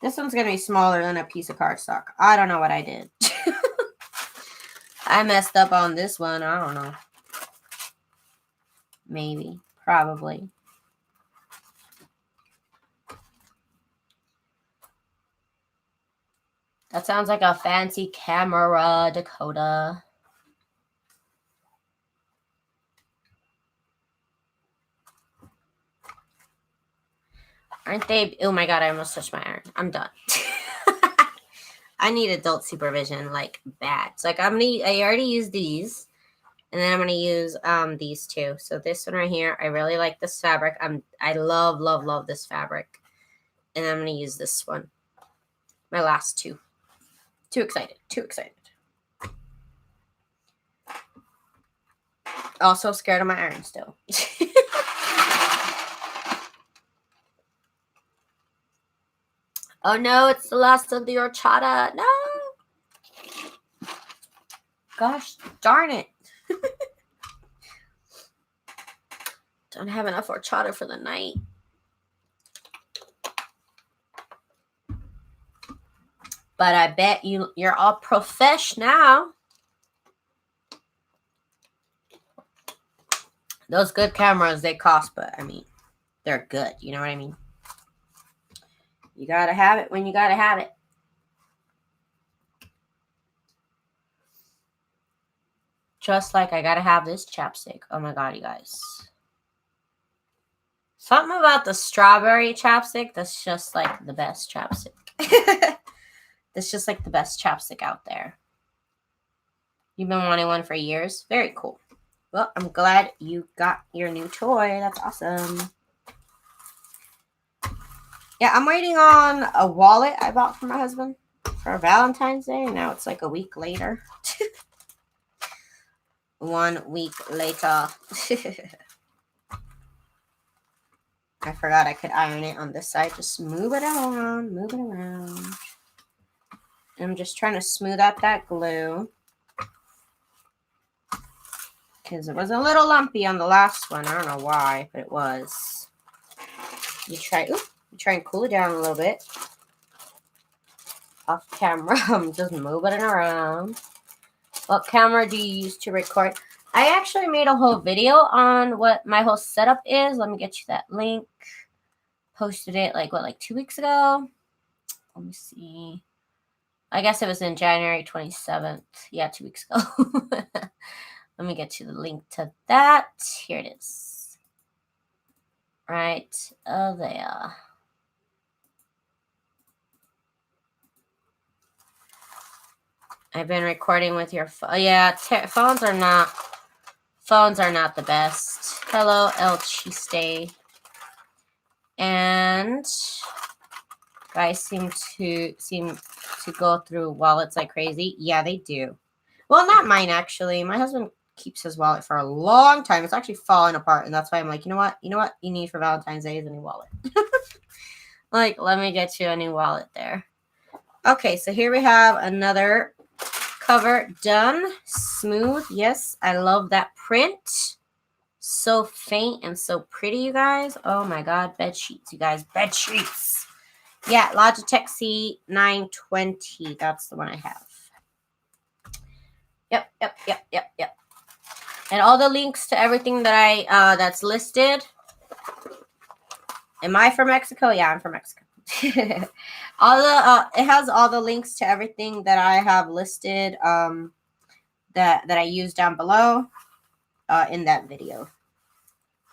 This one's going to be smaller than a piece of cardstock. I don't know what I did. I messed up on this one. I don't know. Maybe. Probably. That sounds like a fancy camera, Dakota. Aren't they? Oh my god, I almost touched my iron. I'm done. I need adult supervision, like bad. So like I already used these. And then I'm gonna use these two. So this one right here, I really like this fabric. I love, love, love this fabric. And I'm gonna use this one. My last two. Too excited. Too excited. Also scared of my iron still. Oh no, it's the last of the horchata. No. Gosh darn it. Don't have enough horchata for the night. But I bet you're all profesh now. Those good cameras, they cost, but I mean, they're good. You know what I mean? You gotta have it when you gotta have it. Just like I gotta have this chapstick. Oh my god, you guys. Something about the strawberry chapstick that's just like the best chapstick. That's just like the best chapstick out there. You've been wanting one for years. Very cool. Well, I'm glad you got your new toy. That's awesome. Yeah, I'm waiting on a wallet I bought for my husband for Valentine's Day. And now it's like a week later. 1 week later. I forgot I could iron it on this side. Just move it around. Move it around. I'm just trying to smooth out that glue. Because it was a little lumpy on the last one. I don't know why, but it was. You try and cool it down a little bit. off camera. I'm just moving it around. What camera do you use to record? I actually made a whole video on what my whole setup is. Let me get you that link. Posted it like 2 weeks ago? Let me see. I guess it was in January 27th. Yeah, 2 weeks ago. Let me get you the link to that. Here it is. Right there. I've been recording with your phone. Yeah, phones are not the best. Hello, El Chiste. And guys seem to go through wallets like crazy. Yeah, they do. Well, not mine actually. My husband keeps his wallet for a long time. It's actually falling apart, and that's why I'm like, you know what you need for Valentine's Day is a new wallet. Like, let me get you a new wallet there. Okay, so here we have another cover done. Smooth. Yes, I love that print. So faint and so pretty, you guys. Oh my god, bed sheets, you guys. Bed sheets. Yeah, Logitech C920. That's the one I have. Yep. And all the links to everything that I that's listed. Am I from Mexico? Yeah, I'm from Mexico. All the it has all the links to everything that I have listed that I use down below in that video.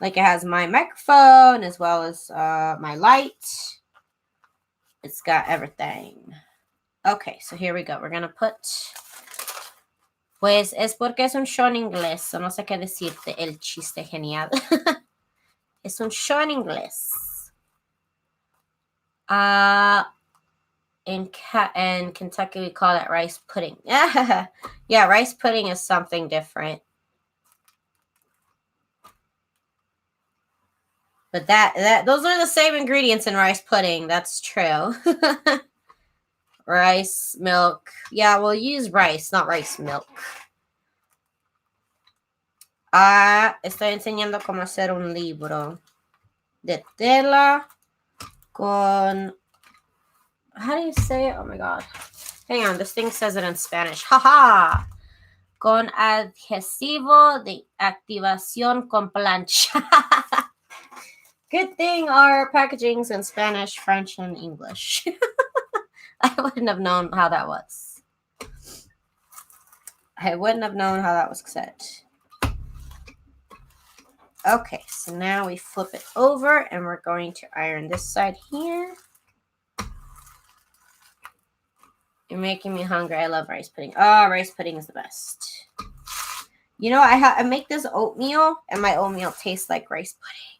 Like, it has my microphone as well as my light. It's got everything. Okay, so here we go. We're gonna put. Pues es porque es un show en inglés, so no sé qué decirte. El chiste genial. Es un show en inglés. In Kentucky, we call it rice pudding. Yeah, rice pudding is something different. But those are the same ingredients in rice pudding. That's true. Rice, milk. Yeah, we'll use rice, not rice milk. Estoy enseñando cómo hacer un libro de tela con... How do you say it? Oh my god. Hang on, this thing says it in Spanish. Haha. Con adhesivo de activación con plancha. Good thing our packaging's in Spanish, French, and English. I wouldn't have known how that was. I wouldn't have known how that was said. Okay, so now we flip it over and we're going to iron this side here. You're making me hungry. I love rice pudding. Oh, rice pudding is the best. You know, I make this oatmeal, and my oatmeal tastes like rice pudding.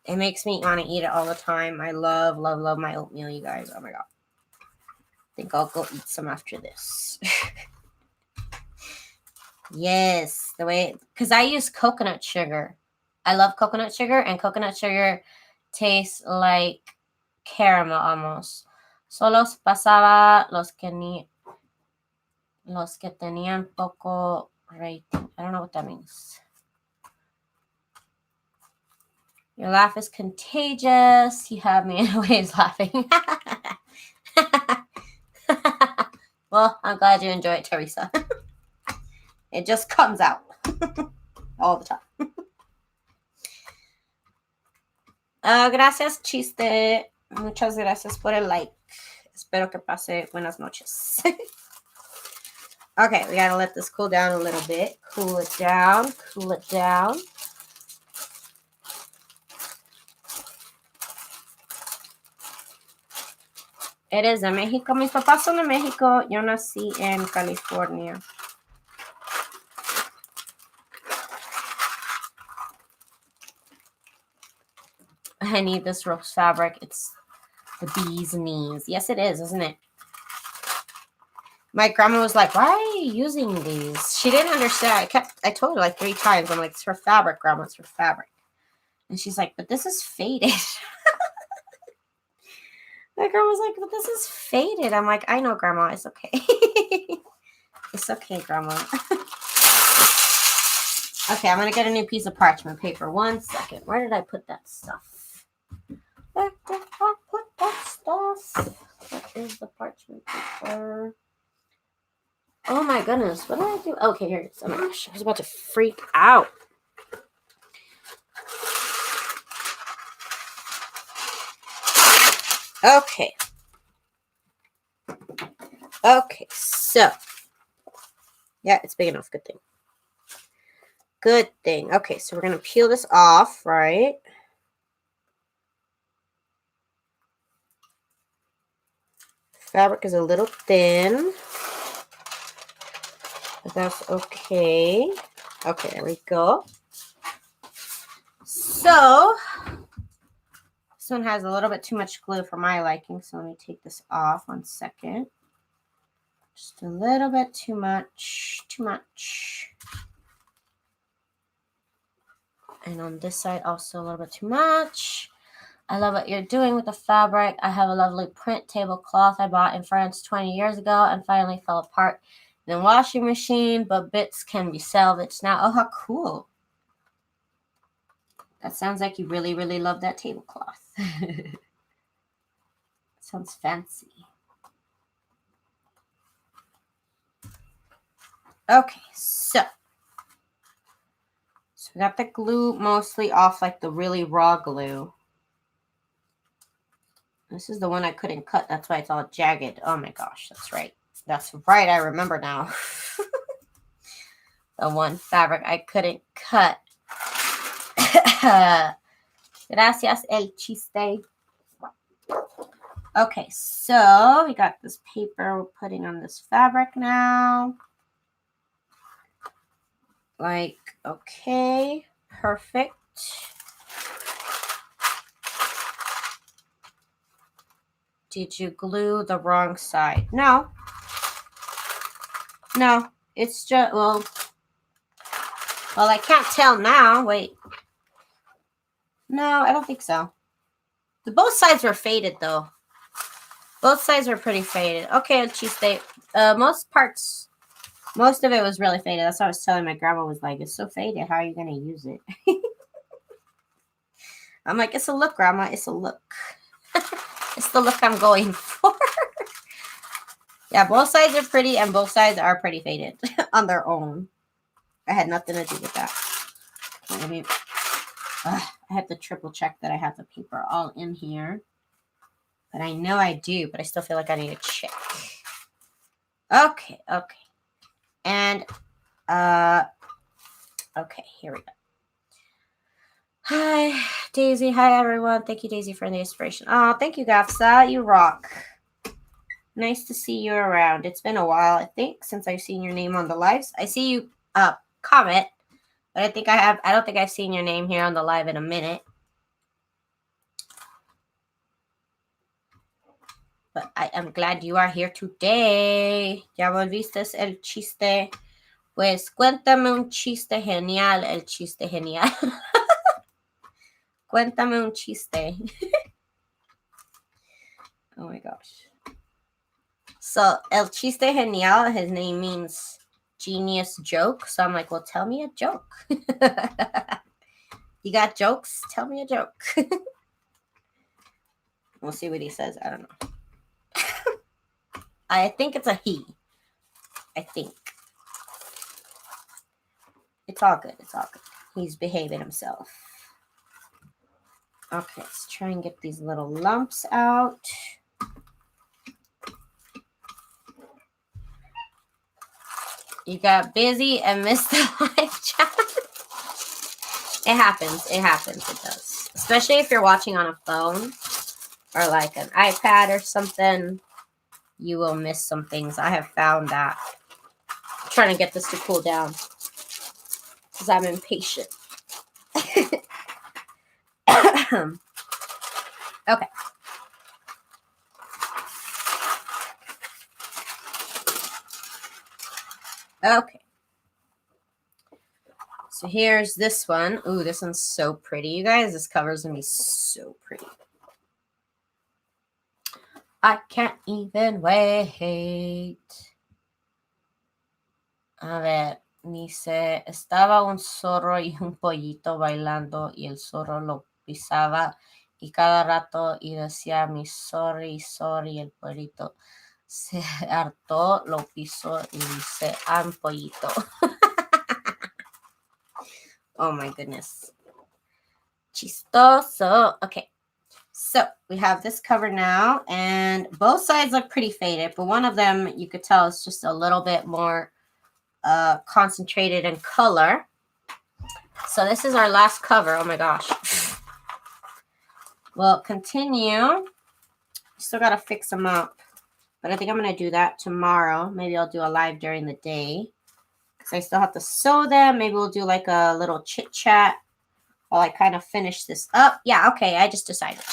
It makes me want to eat it all the time. I love my oatmeal, you guys. Oh my god. I think I'll go eat some after this. Yes, the way, because I use coconut sugar. I love coconut sugar, and coconut sugar tastes like caramel almost. Solo pasaba los que tenían poco rating. I don't know what that means. Your laugh is contagious. You have me in waves laughing. Well, I'm glad you enjoy it, Teresa. It just comes out all the time. Gracias, Chiste. Muchas gracias por el like. Espero que pase buenas noches. Okay, we gotta let this cool down a little bit. Cool it down. It is de México. Mis papás son de México. Yo nací en California. I need this rose fabric. It's the bee's knees. Yes, it is, isn't it? My grandma was like, why are you using these? She didn't understand. I told her like 3 times. I'm like, it's for fabric, Grandma. It's for fabric. And she's like, but this is faded. My grandma's like, but this is faded. I'm like, I know, Grandma. It's okay. It's okay, Grandma. Okay, I'm going to get a new piece of parchment paper. 1 second. Where did I put that stuff? Where did I put that stuff? is the parchment paper? Oh my goodness, what did I do? Okay, here it is. Oh my gosh, I was about to freak out. Okay. Okay, so. Yeah, it's big enough. Good thing. Good thing. Okay, so we're going to peel this off, right? Fabric is a little thin, but that's okay. Okay, there we go. So, this one has a little bit too much glue for my liking, so let me take this off 1 second. Just a little bit too much, And on this side, also a little bit too much. I love what you're doing with the fabric. I have a lovely print tablecloth I bought in France 20 years ago and finally fell apart in the washing machine, but bits can be salvaged now. Oh, how cool. That sounds like you really, really love that tablecloth. Sounds fancy. Okay, so we got the glue mostly off, like the really raw glue. This is the one I couldn't cut. That's why it's all jagged. Oh my gosh, that's right. That's right, I remember now. The one fabric I couldn't cut. Gracias, el chiste. Okay, so we got this paper we're putting on this fabric now. Like, okay, perfect. Did you glue the wrong side? No. No, it's just, well, I can't tell now. Wait. No, I don't think so. Both sides were faded, though. Both sides were pretty faded. Okay, cheesesteak. Most of it was really faded. That's what I was telling my grandma, was like, it's so faded. How are you going to use it? I'm like, it's a look, Grandma. It's a look. It's the look I'm going for. Yeah, both sides are pretty, and both sides are pretty faded on their own. I had nothing to do with that. I have to triple check that I have the paper all in here. But I know I do, but I still feel like I need to check. Okay. And, okay, here we go. Hi, Daisy. Hi, everyone. Thank you, Daisy, for the inspiration. Oh, thank you, Gafsa. You rock. Nice to see you around. It's been a while, I think, since I've seen your name on the lives. I see you comment, but I don't think I've seen your name here on the live in a minute. But I am glad you are here today. Ya volviste el chiste. Pues cuéntame un chiste genial, el chiste genial. Cuéntame un chiste. Oh my gosh. So, el chiste genial, his name means genius joke. So I'm like, well, tell me a joke. You got jokes? Tell me a joke. We'll see what he says. I don't know. I think it's a he. I think. It's all good. It's all good. He's behaving himself. Okay, let's try and get these little lumps out. You got busy and missed the live chat. It happens. It happens. It does. Especially if you're watching on a phone or like an iPad or something, you will miss some things. I have found that. I'm trying to get this to cool down because I'm impatient. Okay. Okay. So here's this one. Ooh, this one's so pretty, you guys. This cover is going to be so pretty. I can't even wait. A ver, dice, estaba un zorro y un pollito bailando y el zorro lo pisaba y cada rato y decía mi sorry, el pollito se hartó, lo pisó y dice pollito. Oh my goodness. Chistoso. Okay. So we have this cover now, and both sides look pretty faded, but one of them you could tell is just a little bit more concentrated in color. So this is our last cover. Oh my gosh. We'll continue. Still got to fix them up, but I think I'm going to do that tomorrow. Maybe I'll do a live during the day because I still have to sew them. Maybe we'll do like a little chit chat while I kind of finish this up. Yeah, okay, I just decided.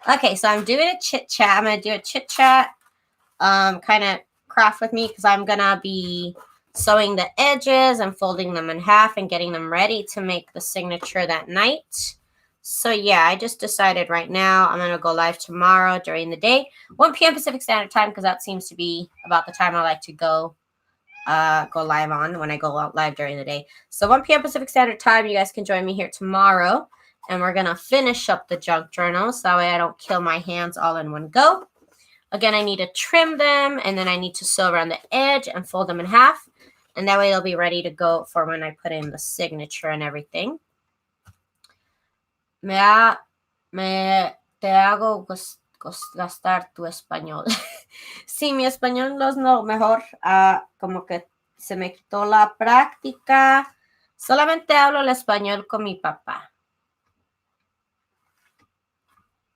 Okay, so I'm doing a chit chat. I'm going to do a chit chat kind of craft with me because I'm going to be sewing the edges and folding them in half and getting them ready to make the signature that night. So yeah, I just decided right now I'm going to go live tomorrow during the day, 1 p.m. Pacific Standard Time, because that seems to be about the time I like to go live on when I go out live during the day. So 1 p.m. Pacific Standard Time, you guys can join me here tomorrow, and we're going to finish up the junk journal so that way I don't kill my hands all in one go. Again, I need to trim them, and then I need to sew around the edge and fold them in half, and that way they'll be ready to go for when I put in the signature and everything. Te hago gastar tu español. Sí, mi español no es lo mejor. Como que se me quitó la práctica. Solamente hablo el español con mi papá.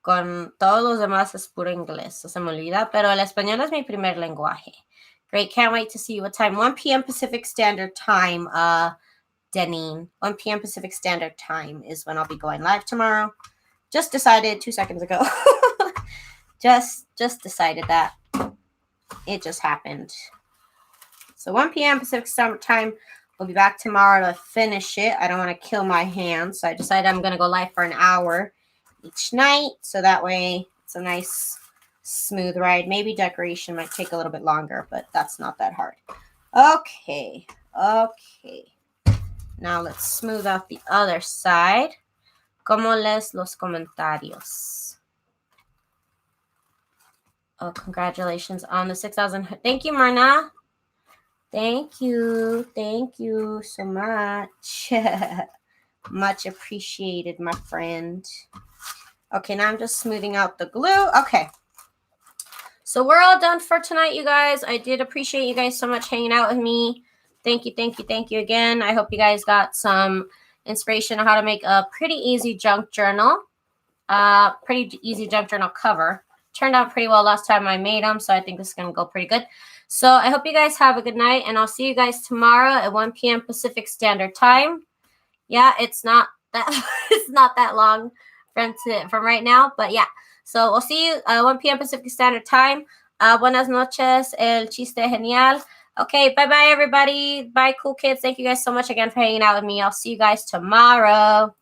Con todos los demás es puro inglés. Se me olvida, pero el español es mi primer lenguaje. Great, can't wait to see you. What time? 1 p.m. Pacific Standard Time, Deneen. 1 p.m. Pacific Standard Time is when I'll be going live tomorrow. Just decided 2 seconds ago. just decided that. It just happened. So 1 p.m. Pacific Standard Time. We'll be back tomorrow to finish it. I don't want to kill my hands, so I decided I'm going to go live for an hour each night, so that way it's a nice smooth ride. Maybe decoration might take a little bit longer, but that's not that hard. Okay. Now let's smooth out the other side. ¿Cómo lees los comentarios? Oh, congratulations on the 6,000. Thank you, Myrna. Thank you so much. Much appreciated, my friend. Okay, now I'm just smoothing out the glue. Okay. So we're all done for tonight, you guys. I did appreciate you guys so much hanging out with me. Thank you again. I hope you guys got some inspiration on how to make a pretty easy junk journal. Pretty easy junk journal cover. Turned out pretty well last time I made them, so I think this is going to go pretty good. So I hope you guys have a good night, and I'll see you guys tomorrow at 1 p.m. Pacific Standard Time. Yeah, it's not that long from right now, but yeah. So we'll see you 1 p.m. Pacific Standard Time. Buenas noches, el chiste genial. Okay, bye-bye, everybody. Bye, cool kids. Thank you guys so much again for hanging out with me. I'll see you guys tomorrow.